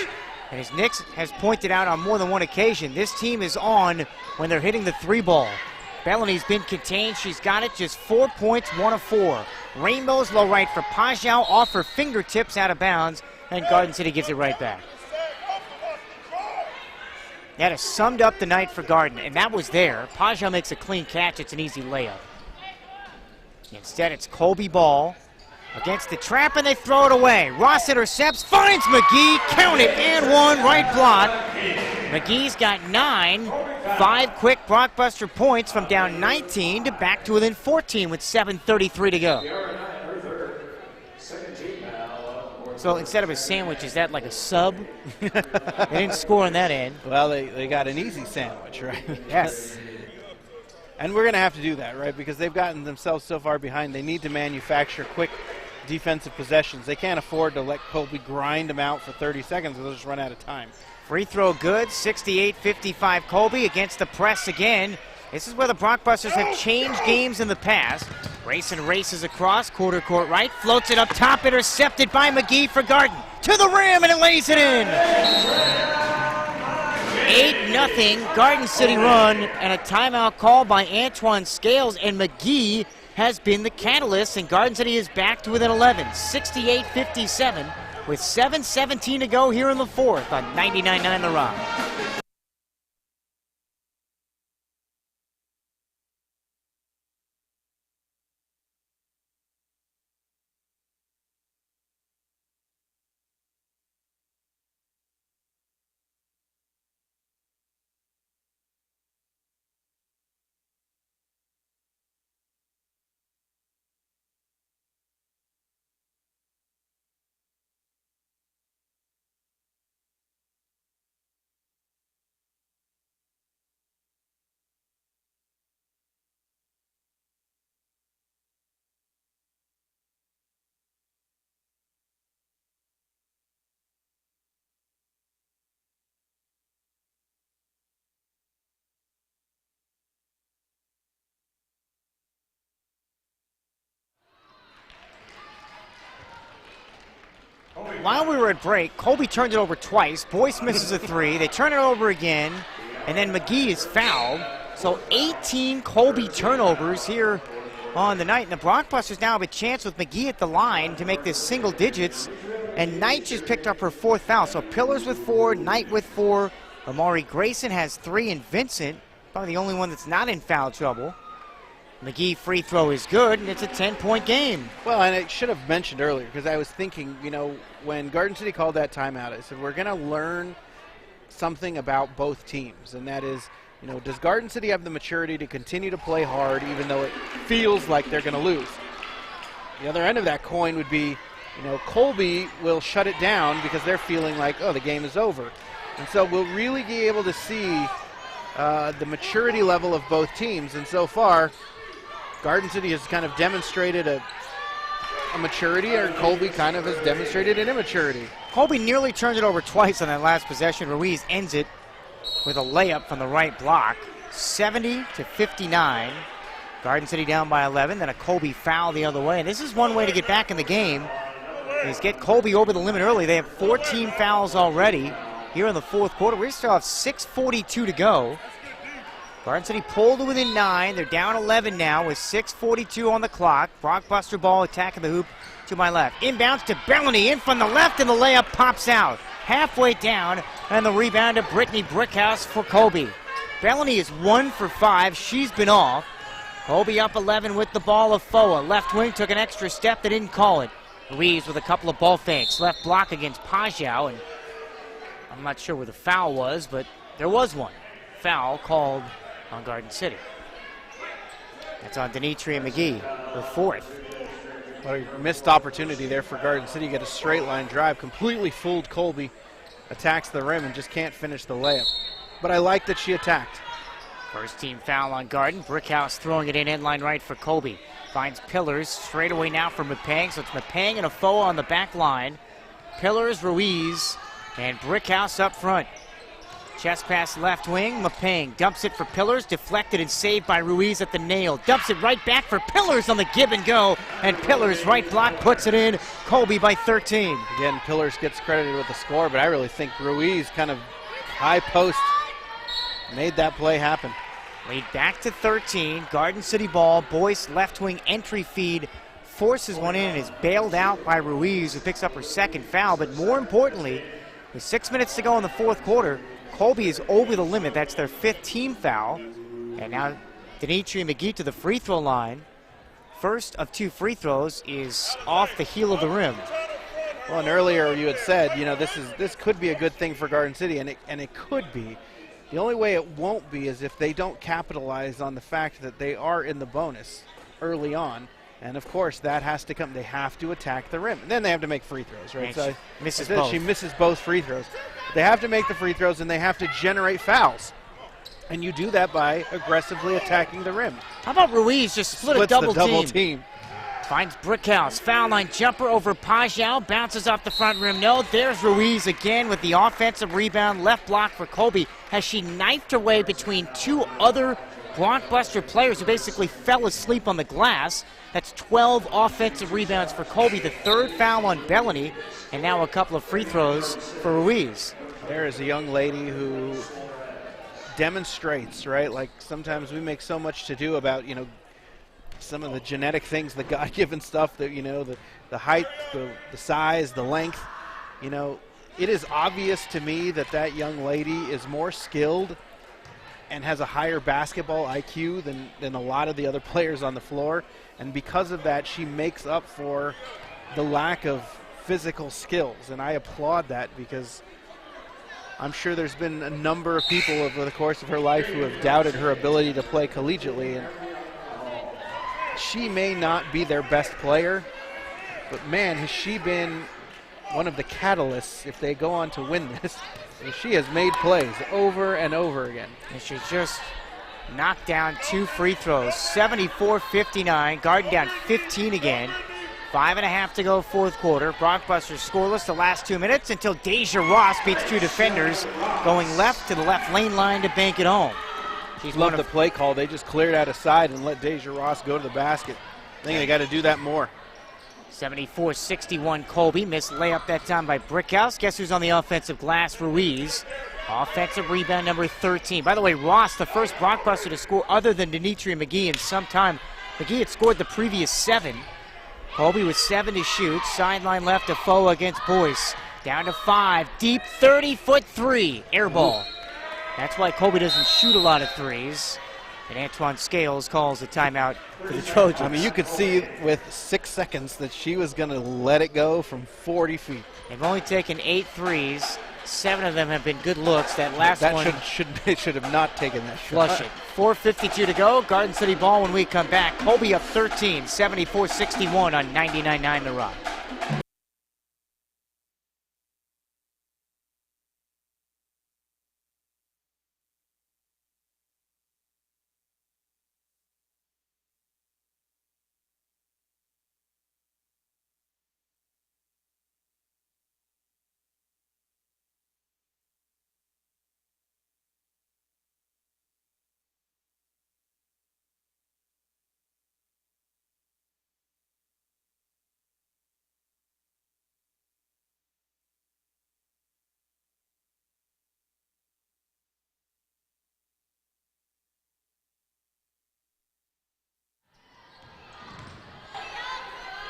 and as Nick has pointed out on more than one occasion, this team is on when they're hitting the 3 ball. Bellany's been contained. She's got it, just 4 points, 1 of 4. Rainbows low right for Pajau, off her fingertips out of bounds, and Garden City gives it right back. That has summed up the night for Garden, and that was there. Pajau makes a clean catch. It's an easy layup. Instead, it's Colby ball against the trap, and they throw it away. Ross intercepts, finds McGee, count it, and 1, right block. McGee's got 9, 5 quick Blockbuster points from down 19 to back to within 14 with 7:33 to go. So instead of a sandwich, is that like a sub? They didn't score on that end. Well, they got an easy sandwich, right? Yes. And we're going to have to do that, right? Because they've gotten themselves so far behind. They need to manufacture quick defensive possessions. They can't afford to let Colby grind them out for 30 seconds or they'll just run out of time. Free throw good, 68-55 Colby against the press again. This is where the Brockbusters have changed games in the past. Grayson races across, quarter court right, floats it up top, intercepted by McGee for Garden. To the rim, and it lays it in. 8-0 Garden City run, and a timeout call by Antoine Scales, and McGee has been the catalyst, and Garden City is back to within 11, 68-57, with 7:17 to go here in the fourth on 99.9 The Rock. While we were at break, Colby turned it over twice. Boyce misses a three. They turn it over again, and then McGee is fouled. So 18 Colby turnovers here on the night. And the Brockbusters now have a chance with McGee at the line to make this single digits. And Knight just picked up her fourth foul. So Pillars with 4, Knight with 4. Amari Grayson has 3, and Vincent, probably the only one that's not in foul trouble. McGee free throw is good, and it's a 10-point game. Well, and I should have mentioned earlier, because I was thinking, when Garden City called that timeout, I said, we're going to learn something about both teams, and that is, does Garden City have the maturity to continue to play hard even though it feels like they're going to lose? The other end of that coin would be, Colby will shut it down because they're feeling like, oh, the game is over. And so we'll really be able to see the maturity level of both teams, and so far, Garden City has kind of demonstrated a maturity, or Colby kind of has demonstrated an immaturity. Colby nearly turned it over twice on that last possession. Ruiz ends it with a layup from the right block, 70-59. Garden City down by 11, then a Colby foul the other way. And this is one way to get back in the game, is get Colby over the limit early. They have 14 fouls already here in the fourth quarter. We still have 6:42 to go. Garden City pulled to within 9. They're down 11 now with 6:42 on the clock. Brockbuster ball attacking the hoop to my left. Inbounds to Bellany in from the left, and the layup pops out. Halfway down, and the rebound to Brittany Brickhouse for Colby. Bellany is 1 for 5. She's been off. Colby up 11 with the ball of Foa. Left wing took an extra step. They didn't call it. Ruiz with a couple of ball fakes. Left block against Pajau, and I'm not sure where the foul was, but there was one. Foul called on Garden City. That's on Denitri and McGee, her fourth. What a missed opportunity there for Garden City. Get a straight line drive, completely fooled Colby. Attacks the rim and just can't finish the layup. But I like that she attacked. First team foul on Garden. Brickhouse throwing it in end line right for Colby. Finds Pillars straight away now for Mapang. So it's Mapang and Afoa on the back line. Pillars, Ruiz, and Brickhouse up front. Chest pass left wing. Mapang dumps it for Pillars. Deflected and saved by Ruiz at the nail. Dumps it right back for Pillars on the give and go. And Pillars right block puts it in. Colby by 13. Again, Pillars gets credited with the score, but I really think Ruiz kind of high post made that play happen. Lead back to 13. Garden City ball. Boyce left wing entry feed. Forces one in and is bailed out by Ruiz, who picks up her second foul. But more importantly, with 6 minutes to go in the fourth quarter, Colby is over the limit. That's their fifth team foul. And now Denitri and McGee to the free throw line. First of 2 free throws is off the heel of the rim. Well, and earlier you had said, this could be a good thing for Garden City, and it could be. The only way it won't be is if they don't capitalize on the fact that they are in the bonus early on. And, of course, that has to come. They have to attack the rim. And then they have to make free throws, right? So she misses both free throws. They have to make the free throws, and they have to generate fouls. And you do that by aggressively attacking the rim. How about Ruiz just split a double team? Finds Brickhouse. Foul line jumper over Pajau. Bounces off the front rim. No, there's Ruiz again with the offensive rebound. Left block for Colby. Has she knifed her way between two other blockbuster players who basically fell asleep on the glass. That's 12 offensive rebounds for Colby. The third foul on Bellany. And now a couple of free throws for Ruiz. There is a young lady who demonstrates, right? Like sometimes we make so much to do about, some of the genetic things, the God-given stuff that, the height, the size, the length. It is obvious to me that young lady is more skilled and has a higher basketball IQ than a lot of the other players on the floor. And because of that, she makes up for the lack of physical skills. And I applaud that because I'm sure there's been a number of people over the course of her life who have doubted her ability to play collegiately. And she may not be their best player, but man, has she been one of the catalysts if they go on to win this. And she has made plays over and over again. And she just knocked down two free throws. 74-59, Garden down 15 again. 5.5 to go fourth quarter. Blockbuster scoreless the last 2 minutes until Deja Ross beats two defenders, going left to the left lane line to bank it home. She's loved the play call. They just cleared out a side and let Deja Ross go to the basket. I think they got to do that more. 74-61 Colby. Missed layup that time by Brickhouse. Guess who's on the offensive glass? Ruiz. Offensive rebound number 13. By the way, Ross, the first blockbuster to score other than Denitria McGee in some time. McGee had scored the previous 7. Colby with 7 to shoot. Sideline left to Foa against Boyce. Down to 5. Deep 30-foot 3. Air ball. That's why Colby doesn't shoot a lot of threes. And Antoine Scales calls a timeout for the Trojans. I mean, you could see with 6 seconds that she was going to let it go from 40 feet. They've only taken 8 threes. 7 of them have been good looks. That last one they should have not taken that flush shot. it. 4:52 to go. Garden City ball when we come back. Colby up 13, 74-61 on 99.9 The Rock.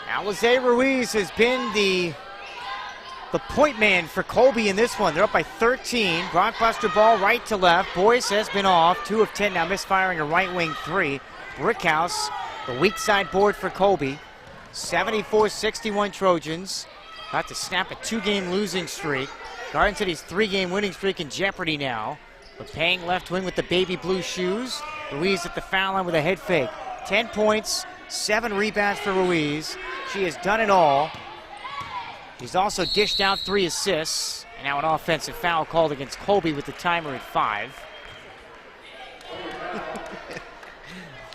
Alize Ruiz has been the point man for Colby in this one. They're up by 13. Blockbuster ball right to left. Boyce has been off. 2 of 10 now, misfiring a right wing 3. Brickhouse, the weak side board for Colby. 74-61 Trojans. About to snap a 2-game losing streak. Garden City's 3-game winning streak in jeopardy now. Paying left wing with the baby blue shoes. Ruiz at the foul line with a head fake. 10 points, 7 rebounds for Ruiz. She has done it all. She's also dished out 3 assists. And now an offensive foul called against Colby with the timer at 5.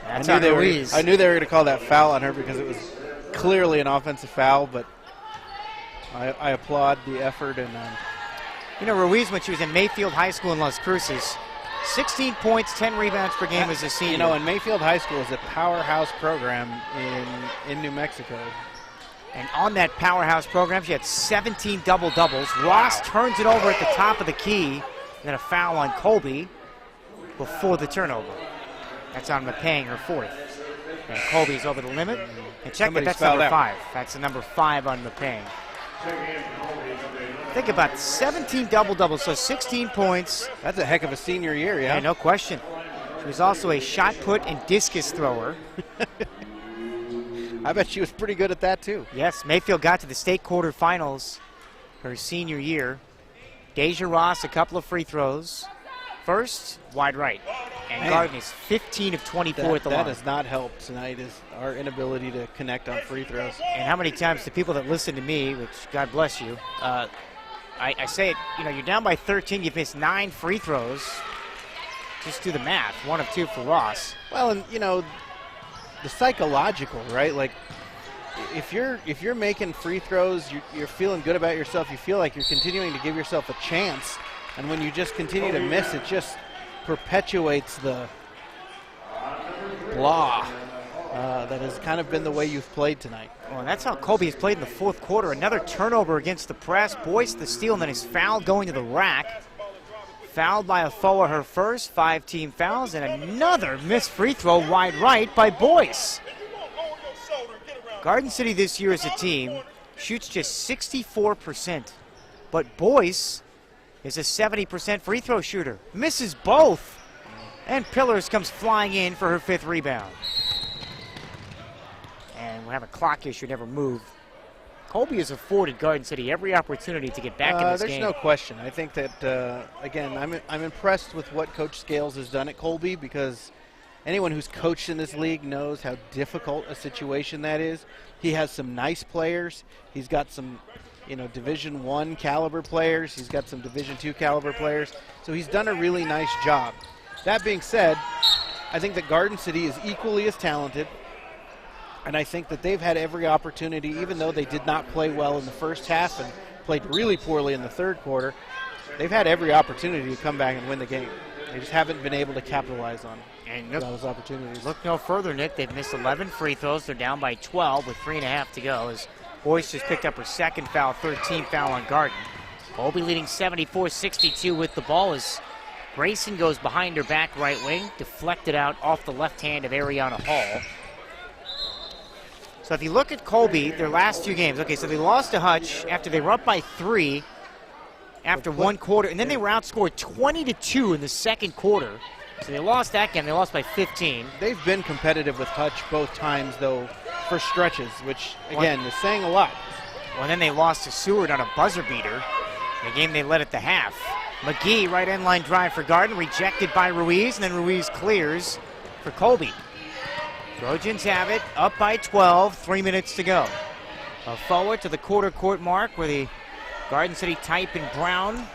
That's on Ruiz. I knew they were going to call that foul on her because it was clearly an offensive foul, but I applaud the effort. And Ruiz, when she was in Mayfield High School in Las Cruces, 16 points, 10 rebounds per game as a senior. And Mayfield High School is a powerhouse program in New Mexico. And on that powerhouse program, she had 17 double-doubles. Ross turns it over at the top of the key. And then a foul on Colby before the turnover. That's on Mapang, her 4th. And Colby's over the limit. And check it, that's number 5. That's the number 5 on Mapang. Think about 17 double-doubles, so 16 points. That's a heck of a senior year, yeah? Yeah, no question. She was also a shot put and discus thrower. I bet she was pretty good at that, too. Yes, Mayfield got to the state quarterfinals her senior year. Deja Ross, a couple of free throws. First, wide right. And Garden is 15 of 24 at the line. That has not helped tonight, is our inability to connect on free throws. And how many times the people that listen to me, which God bless you, I say it, you're down by 13, you've missed 9 free throws. Just do the math. 1 of 2 for Ross. Well, and the psychological, right? Like, if you're making free throws, you're feeling good about yourself. You feel like you're continuing to give yourself a chance, and when you just continue to miss, it just perpetuates the blah that has kind of been the way you've played tonight. Well, and that's how Colby has played in the fourth quarter. Another turnover against the press. Boyce the steal, and then is fouled going to the rack. Fouled by Afoa, her first, 5 team fouls, and another missed free throw wide right by Boyce. Garden City this year as a team shoots just 64%, but Boyce is a 70% free throw shooter. Misses both, and Pillars comes flying in for her 5th rebound. And we'll have a clock issue, never moved. Colby has afforded Garden City every opportunity to get back in this game. There's no question. I think that, again, I'm impressed with what Coach Scales has done at Colby, because anyone who's coached in this league knows how difficult a situation that is. He has some nice players. He's got some, Division I caliber players. He's got some Division II caliber players. So he's done a really nice job. That being said, I think that Garden City is equally as talented. And I think that they've had every opportunity, even though they did not play well in the first half and played really poorly in the third quarter, they've had every opportunity to come back and win the game. They just haven't been able to capitalize on those opportunities. Look no further, Nick. They've missed 11 free throws. They're down by 12 with 3.5 to go as Boyce just picked up her 2nd foul, 13th foul on Garden. Colby leading 74-62 with the ball as Grayson goes behind her back right wing, deflected out off the left hand of Ariana Hall. So if you look at Colby, their last 2 games, okay, so they lost to Hutch after they were up by 3 after 1 quarter, and then they were outscored 20-2 in the second quarter. So they lost that game. They lost by 15. They've been competitive with Hutch both times, though, for stretches, which, again, is saying a lot. Well, then they lost to Seward on a buzzer beater, the game they led at the half. McGee, right end line drive for Garden, rejected by Ruiz, and then Ruiz clears for Colby. Trojans have it, up by 12, 3 minutes to go. Forward to the quarter court mark where the Garden City type in brown.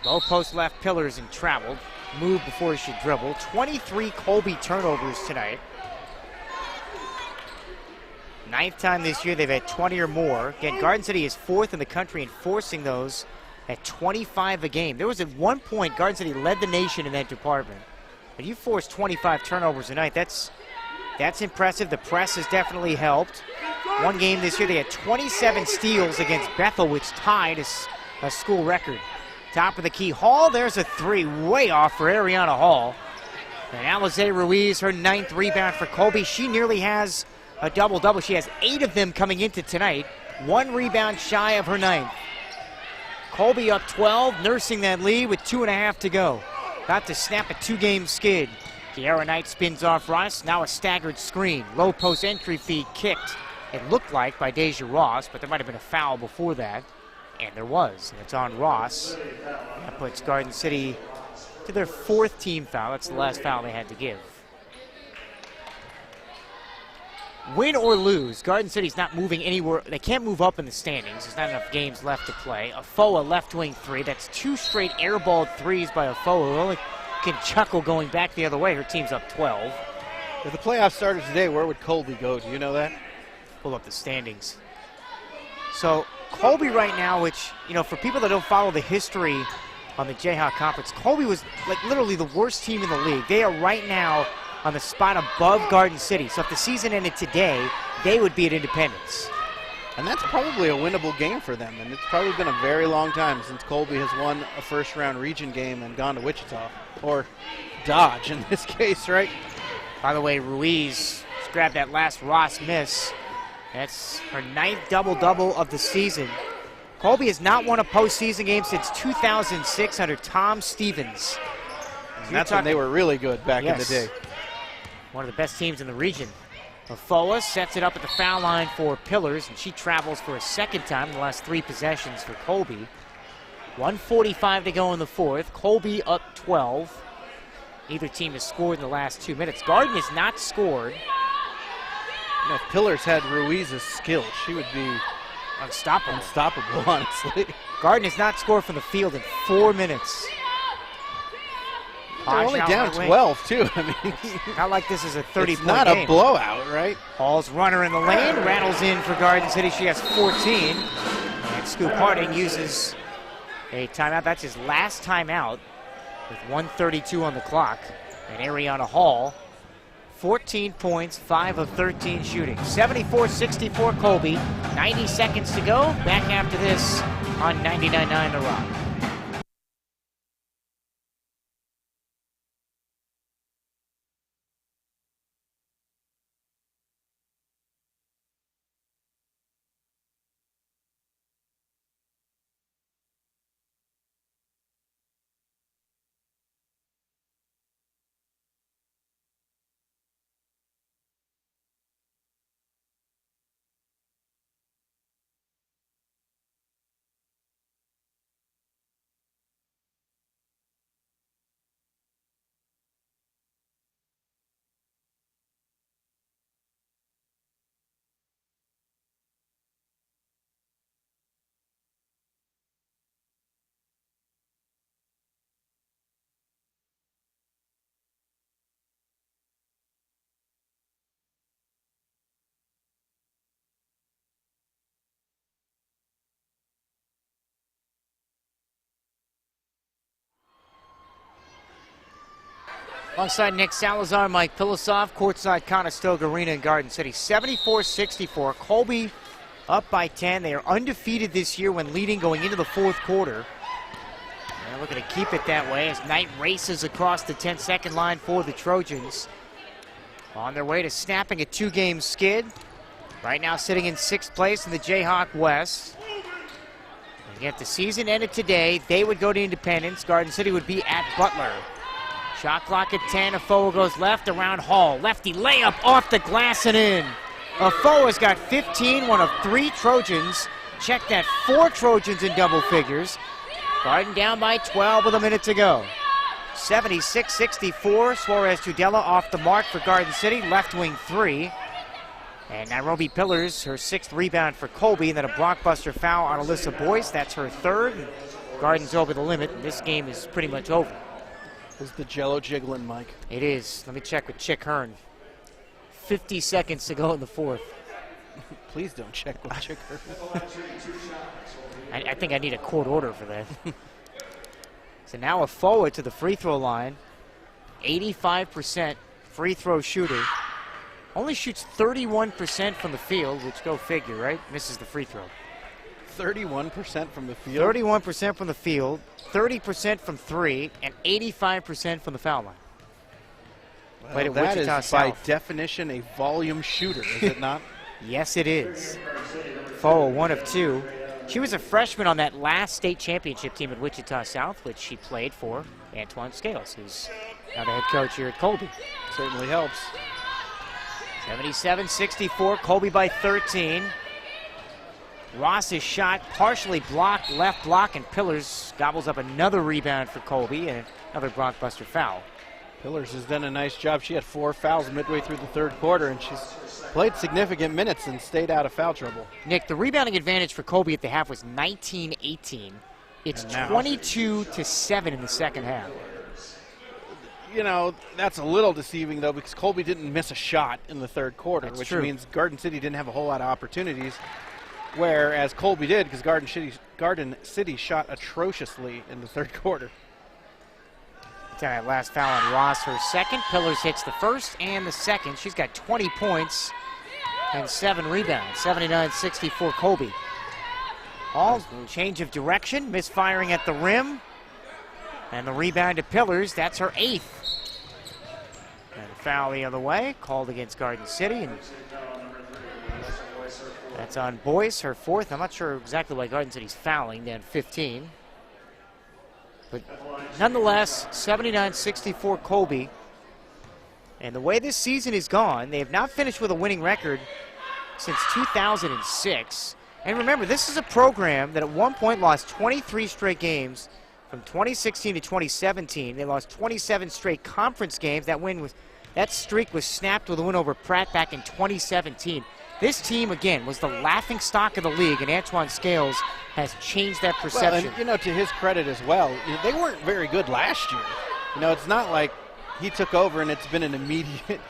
Low post left Pillars and traveled. Moved before she dribbled. 23 Colby turnovers tonight. 9th time this year they've had 20 or more. Again, Garden City is 4th in the country in forcing those at 25 a game. There was at one point Garden City led the nation in that department. But you force 25 turnovers a night, that's impressive. The press has definitely helped. One game this year, they had 27 steals against Bethel, which tied a school record. Top of the key, Hall, there's a 3, way off for Ariana Hall. And Alize Ruiz, her 9th rebound for Colby. She nearly has a double-double. She has 8 of them coming into tonight. 1 rebound shy of her 9th. Colby up 12, nursing that lead with 2.5 to go. About to snap a 2-game skid. Kiara Knight spins off Ross. Now a staggered screen. Low post entry feed kicked, it looked like, by Deja Ross, but there might have been a foul before that. And there was. And it's on Ross. That puts Garden City to their 4th team foul. That's the last foul they had to give. Win or lose, Garden City's not moving anywhere. They can't move up in the standings. There's not enough games left to play. Afoa left wing 3. That's 2 straight airballed 3s by Afoa, who only can chuckle going back the other way. Her team's up 12. If the playoffs started today, where would Colby go? Do you know that? Pull up the standings. So Colby right now, which, for people that don't follow the history on the Jayhawk Conference, Colby was like literally the worst team in the league. They are right now on the spot above Garden City. So if the season ended today, they would be at Independence. And that's probably a winnable game for them. And it's probably been a very long time since Colby has won a first-round region game and gone to Wichita. Or Dodge in this case, right? By the way, Ruiz grabbed that last Ross miss. That's her 9th double-double of the season. Colby has not won a postseason game since 2006 under Tom Stevens. And that's when they were really good back in the day. One of the best teams in the region. Afoa sets it up at the foul line for Pillars, and she travels for a 2nd time in the last 3 possessions for Colby. 1:45 to go in the 4th. Colby up 12. Neither team has scored in the last 2 minutes. Garden has not scored. If Pillars had Ruiz's skill, she would be unstoppable, honestly. Garden has not scored from the field in 4 minutes. They're only down 12, too. I mean, not like this is a 30-point game. It's not a blowout, right? Hall's runner in the lane, rattles in for Garden City. She has 14. And Scoop Harding uses a timeout. That's his last timeout with 1:32 on the clock. And Ariana Hall, 14 points, 5 of 13 shooting. 74-64 Colby. 90 seconds to go. Back after this on 99.9 The Rock. Alongside Nick Salazar, Mike Pilasov, courtside Conestoga Arena in Garden City. 74-64. Colby up by 10. They are undefeated this year when leading going into the fourth quarter. They're looking to keep it that way as Knight races across the 10-second line for the Trojans. On their way to snapping a 2-game skid. Right now sitting in 6th place in the Jayhawk West. And if the season ended today, they would go to Independence. Garden City would be at Butler. Shot clock at 10. Afoa goes left around Hall. Lefty layup off the glass and in. Afoa's got 15, one of 3 Trojans. Check that, 4 Trojans in double figures. Garden down by 12 with a minute to go. 76-64. Suarez Tudela off the mark for Garden City. Left wing 3. And Nairobi Pillars, her 6th rebound for Colby. And then a blockbuster foul on Alyssa Boyce. That's her 3rd. Garden's over the limit. This game is pretty much over. Is the jello jiggling, Mike? It is. Let me check with Chick Hearn. 50 seconds to go in the fourth. Please don't check with Chick Hearn. I think I need a court order for that. So now Afoa to the free throw line. 85% free throw shooter. Only shoots 31% from the field, which go figure, right? Misses the free throw. 31% from the field? 31% from the field, 30% from 3, and 85% from the foul line. Well, that is, by definition, a volume shooter, is it not? Yes, it is. Afoa, 1 of 2. She was a freshman on that last state championship team at Wichita South, which she played for Antoine Scales, who's now the head coach here at Colby. Certainly helps. 77-64, Colby by 13. Ross's shot partially blocked, left block, and Pillars gobbles up another rebound for Colby and another blockbuster foul. Pillars has done a nice job. She had 4 fouls midway through the third quarter, and she's played significant minutes and stayed out of foul trouble. Nick, the rebounding advantage for Colby at the half was 19-18. It's 22-7 in the second half. You know, that's a little deceiving, though, because Colby didn't miss a shot in the third quarter, That's which true. means Garden City didn't have a whole lot of opportunities, whereas Colby did, because Garden City shot atrociously in the third quarter. That last foul on Ross, her second. Pillars hits the first and the second. She's got 20 points and 7 rebounds. 79-64 Colby. All change of direction, misfiring at the rim. And the rebound to Pillars, that's her 8th. And foul the other way, called against Garden City. And that's on Boyce, her 4th. I'm not sure exactly why Garden City's fouling, down 15. But nonetheless, 79-64 Colby. And the way this season is gone, they have not finished with a winning record since 2006. And remember, this is a program that at one point lost 23 straight games from 2016 to 2017. They lost 27 straight conference games. That streak was snapped with a win over Pratt back in 2017. This team, again, was the laughing stock of the league, and Antoine Scales has changed that perception. Well, and, you know, to his credit as well, they weren't very good last year. it's not like he took over and it's been an immediate,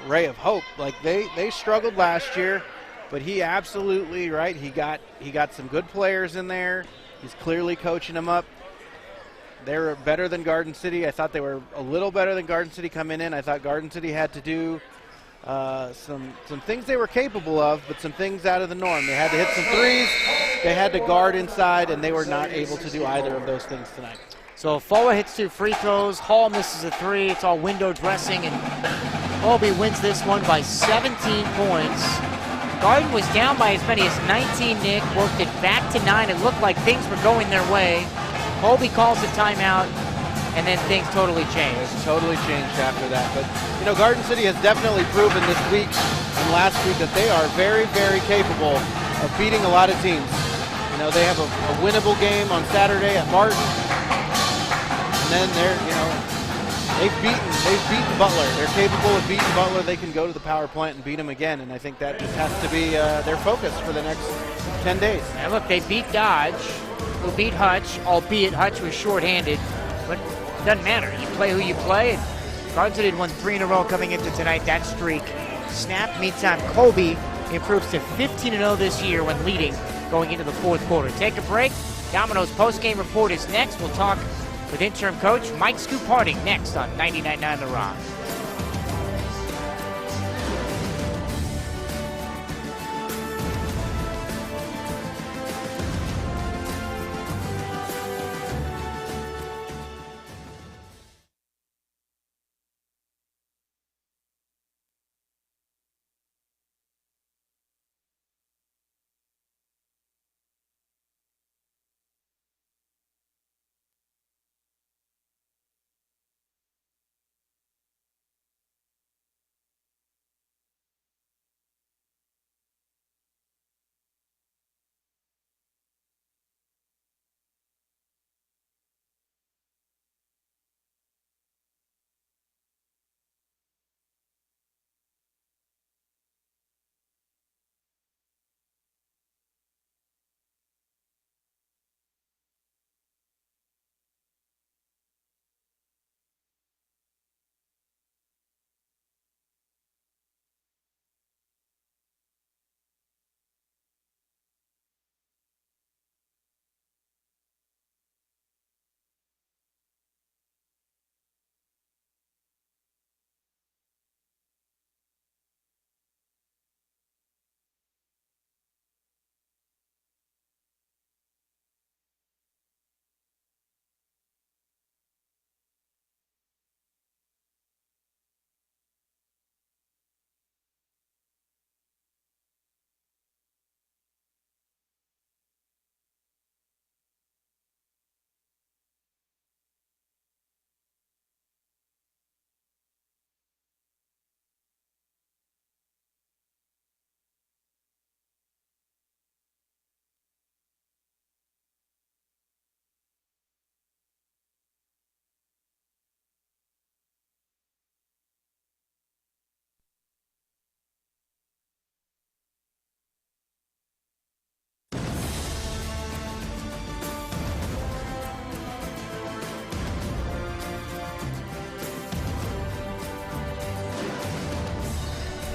ray of hope. Like they struggled last year, but he absolutely, right, he got some good players in there. He's clearly coaching them up. They're better than Garden City. I thought they were a little better than Garden City coming in. I thought Garden City had to do some things they were capable of, but some things out of the norm. They had to hit some threes. They had to guard inside, and they were not able to do either of those things tonight. So Fuller hits 2 free throws. Hall misses a 3. It's all window dressing, and Colby wins this one by 17 points. Garden was down by as many as 19, Nick. Worked it back to 9. It looked like things were going their way. Colby calls the timeout, and then things totally changed. It's totally changed after that. But, Garden City has definitely proven this week and last week that they are very, very capable of beating a lot of teams. They have a winnable game on Saturday at Martin. And then they've beaten Butler. They're capable of beating Butler. They can go to the power plant and beat them again. And I think that just has to be their focus for the next 10 days. And look, they beat Dodge, who beat Hutch, albeit Hutch was shorthanded. But it doesn't matter. You play who you play. And Garden City had won 3 in a row coming into tonight. That streak snapped. Meantime, Colby improves to 15-0 this year when leading going into the fourth quarter. Take a break. Domino's postgame report is next. We'll talk with interim coach Mike Scoop Harding next on 99.9 The Rock.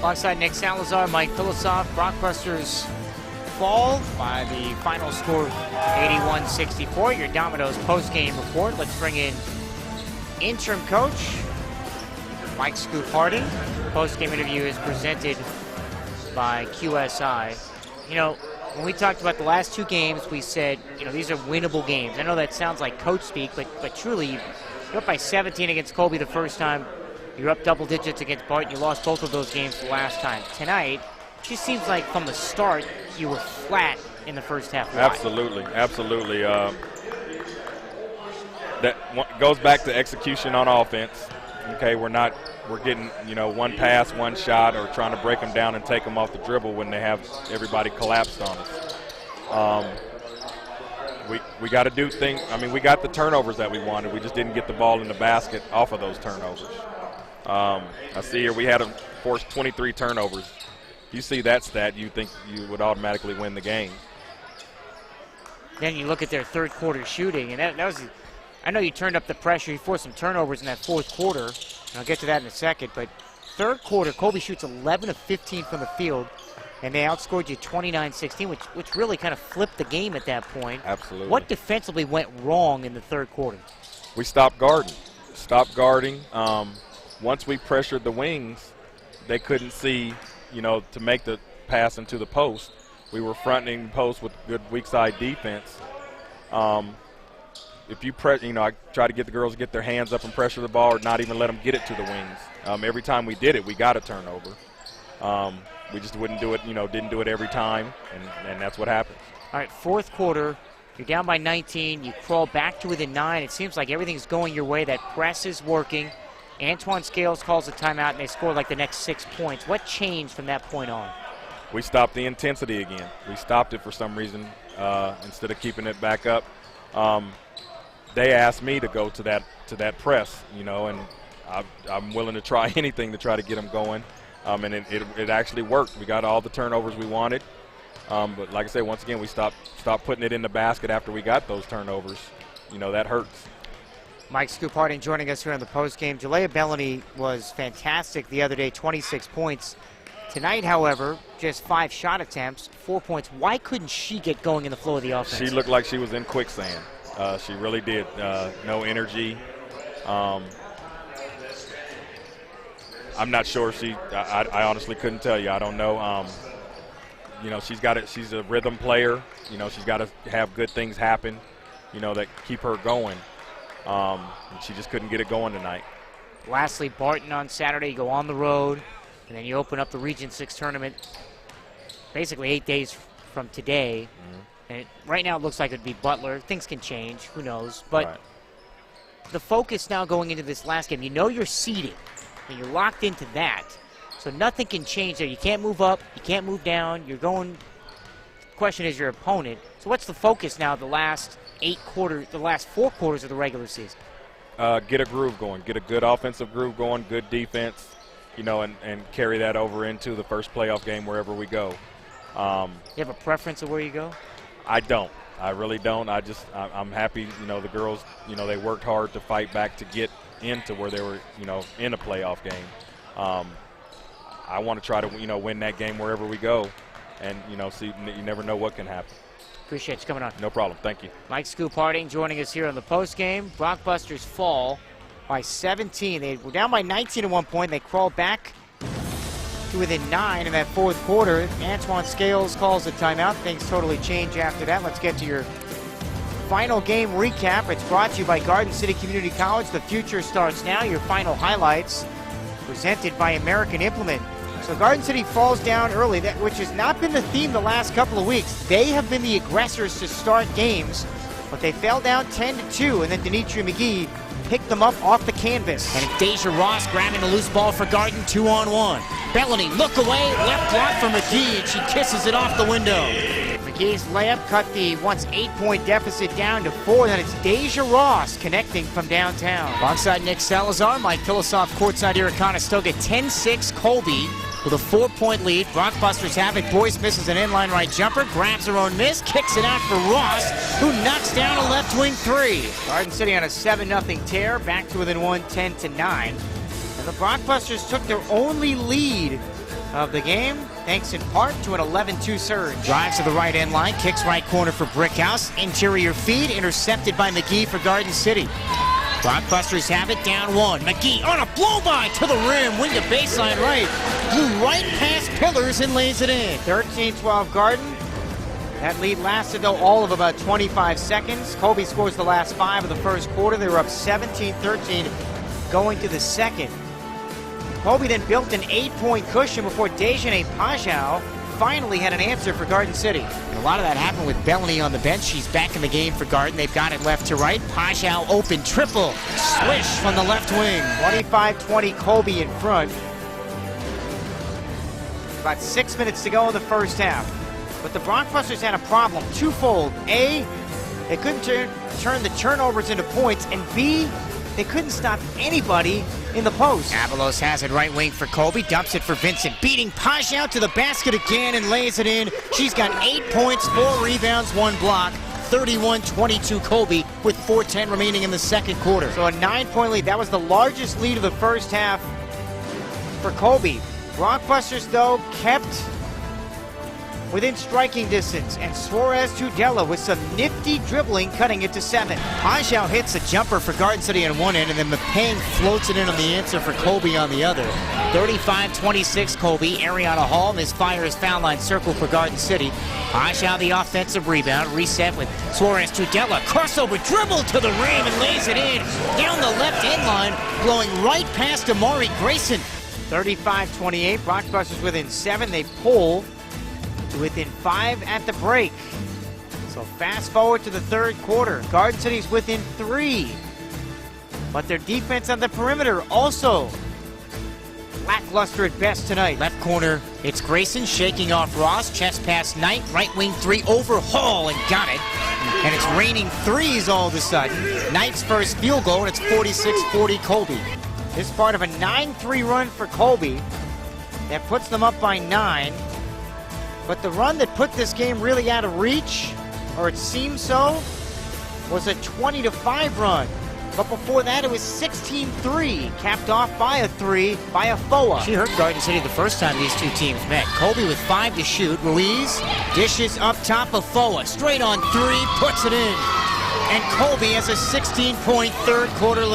Alongside Nick Salazar, Mike Philosoph, Brockbusters fall by the final score 81-64. Your Domino's post-game report. Let's bring in interim coach Mike Scoop Harding. Post-game interview is presented by QSI. When we talked about the last 2 games, we said, these are winnable games. I know that sounds like coach speak, but truly, you're up by 17 against Colby the first time. You're up double digits against Barton. You lost both of those games the last time. Tonight, it just seems like from the start, you were flat in the first half. Why? Absolutely. That goes back to execution on offense. Okay, we're getting, one pass, one shot, or trying to break them down and take them off the dribble when they have everybody collapsed on us. We got to do things. We got the turnovers that we wanted. We just didn't get the ball in the basket off of those turnovers. I see here we had them force 23 turnovers. If you see that stat, you think you would automatically win the game. Then you look at their third quarter shooting, and that was I know you turned up the pressure. You forced some turnovers in that fourth quarter. And I'll get to that in a second. But third quarter, Colby shoots 11 of 15 from the field. And they outscored you 29-16, which really kind of flipped the game at that point. Absolutely. What defensively went wrong in the third quarter? We stopped guarding. Once we pressured the wings, they couldn't see, to make the pass into the post. We were fronting the post with good weak side defense. If you press, I try to get the girls to get their hands up and pressure the ball, or not even let them get it to the wings. Every time we did it, we got a turnover. We just wouldn't do it, didn't do it every time, and that's what happens. All right, fourth quarter, you're down by 19. You crawl back to within 9. It seems like everything's going your way. That press is working. Antoine Scales calls a timeout, and they score like the next 6 points. What changed from that point on? We stopped the intensity again. We stopped it for some reason instead of keeping it back up. They asked me to go to that press, and I'm willing to try anything to try to get them going. And it actually worked. We got all the turnovers we wanted. But like I said, once again, we stopped putting it in the basket after we got those turnovers. That hurts. Mike Scoop Harding joining us here on the postgame. Jalea Bellany was fantastic the other day, 26 points. Tonight, however, just 5 shot attempts, 4 points. Why couldn't she get going in the flow of the offense? She looked like she was in quicksand. She really did. No energy. I'm not sure. I honestly couldn't tell you. I don't know. She's got it. She's a rhythm player. She's got to have good things happen, that keep her going. And she just couldn't get it going tonight. Lastly, Barton on Saturday. You go on the road, and then you open up the Region 6 tournament basically 8 days from today. Mm-hmm. And right now it looks like it would be Butler. Things can change. Who knows? But the focus now going into this last game, you're seeded. And you're locked into that. So nothing can change there. You can't move up. You can't move down. You're going. The question is your opponent. So what's the focus now the last 4 quarters of the regular season? Get a groove going. Get a good offensive groove going, good defense, and carry that over into the first playoff game wherever we go. You have a preference of where you go? I don't. I really don't. I'm happy, the girls, they worked hard to fight back to get into where they were, in a playoff game. I want to try to, win that game wherever we go, and, see, you never know what can happen. Appreciate you coming on. No problem. Thank you. Mike Scoop Harding joining us here on the postgame. Blockbusters fall by 17. They were down by 19 at one point. They crawled back to within 9 in that fourth quarter. Antoine Scales calls a timeout. Things totally change after that. Let's get to your final game recap. It's brought to you by Garden City Community College. The future starts now. Your final highlights presented by American Implement. So Garden City falls down early, which has not been the theme the last couple of weeks. They have been the aggressors to start games, but they fell down 10-2, and then Denitri McGee picked them up off the canvas. And Deja Ross grabbing a loose ball for Garden, 2-on-1. Bellany, look away, left block for McGee, and she kisses it off the window. McGee's layup cut the once 8-point deficit down to 4. Then it's Deja Ross connecting from downtown. Alongside Nick Salazar, Mike Philosoph courtside here at Conestoga, 10-6 Colby with a 4-point lead. Blockbusters have it. Boyce misses an inline right jumper, grabs her own miss, kicks it out for Ross, who knocks down a left wing 3. Garden City on a 7-0 tear, back to within 1, 10-9. And the Blockbusters took their only lead of the game, thanks in part to an 11-2 surge. Drives to the right end line, kicks right corner for Brickhouse. Interior feed, intercepted by McGee for Garden City. Blockbusters have it, down 1. McGee on a blow-by to the rim, wing to baseline right. Blew right past pillars and lays it in. 13-12 Garden. That lead lasted, though, all of about 25 seconds. Colby scores the last 5 of the first quarter. They were up 17-13 going to the second. Colby then built an 8-point cushion before Dejane Pajau finally had an answer for Garden City. And a lot of that happened with Bellany on the bench. She's back in the game for Garden. They've got it left to right. Pajau open triple. Swish from the left wing. 25-20 Colby in front. About 6 minutes to go in the first half. But the Blockbusters had a problem, twofold. A, they couldn't turn the turnovers into points, and B, they couldn't stop anybody in the post. Avalos has it right wing for Colby, dumps it for Vincent, beating Pajau to the basket again and lays it in. She's got 8 points, 4 rebounds, 1 block. 31-22 Colby with 4:10 remaining in the second quarter. So a 9-point lead. That was the largest lead of the first half for Colby. Rockbusters, though, kept within striking distance, and Suarez Tudela with some nifty dribbling, cutting it to 7. Pajau hits a jumper for Garden City on one end, and then Mapang floats it in on the answer for Colby on the other. 35-26 Colby. Ariana Hall misfires foul line circle for Garden City. Pajau the offensive rebound, reset with Suarez Tudela. Crossover dribble to the rim and lays it in down the left end line, blowing right past Amari Grayson. 35-28. Rockbusters within 7. They pull to within 5 at the break. So fast forward to the third quarter. Garden City's within 3. But their defense on the perimeter also lackluster at best tonight. Left corner, it's Grayson shaking off Ross. Chest pass Knight, right wing 3 over Hall and got it. And it's raining threes all of a sudden. Knight's first field goal, and it's 46-40 Colby. This is part of a 9-3 run for Colby that puts them up by 9. But the run that put this game really out of reach, or it seems so, was a 20-5 run. But before that, it was 16-3, capped off by a 3 by Afoa. She hurt Garden City the first time these two teams met. Colby with 5 to shoot. Ruiz dishes up top of Afoa. Straight on 3, puts it in. And Colby has a 16-point third quarter lead.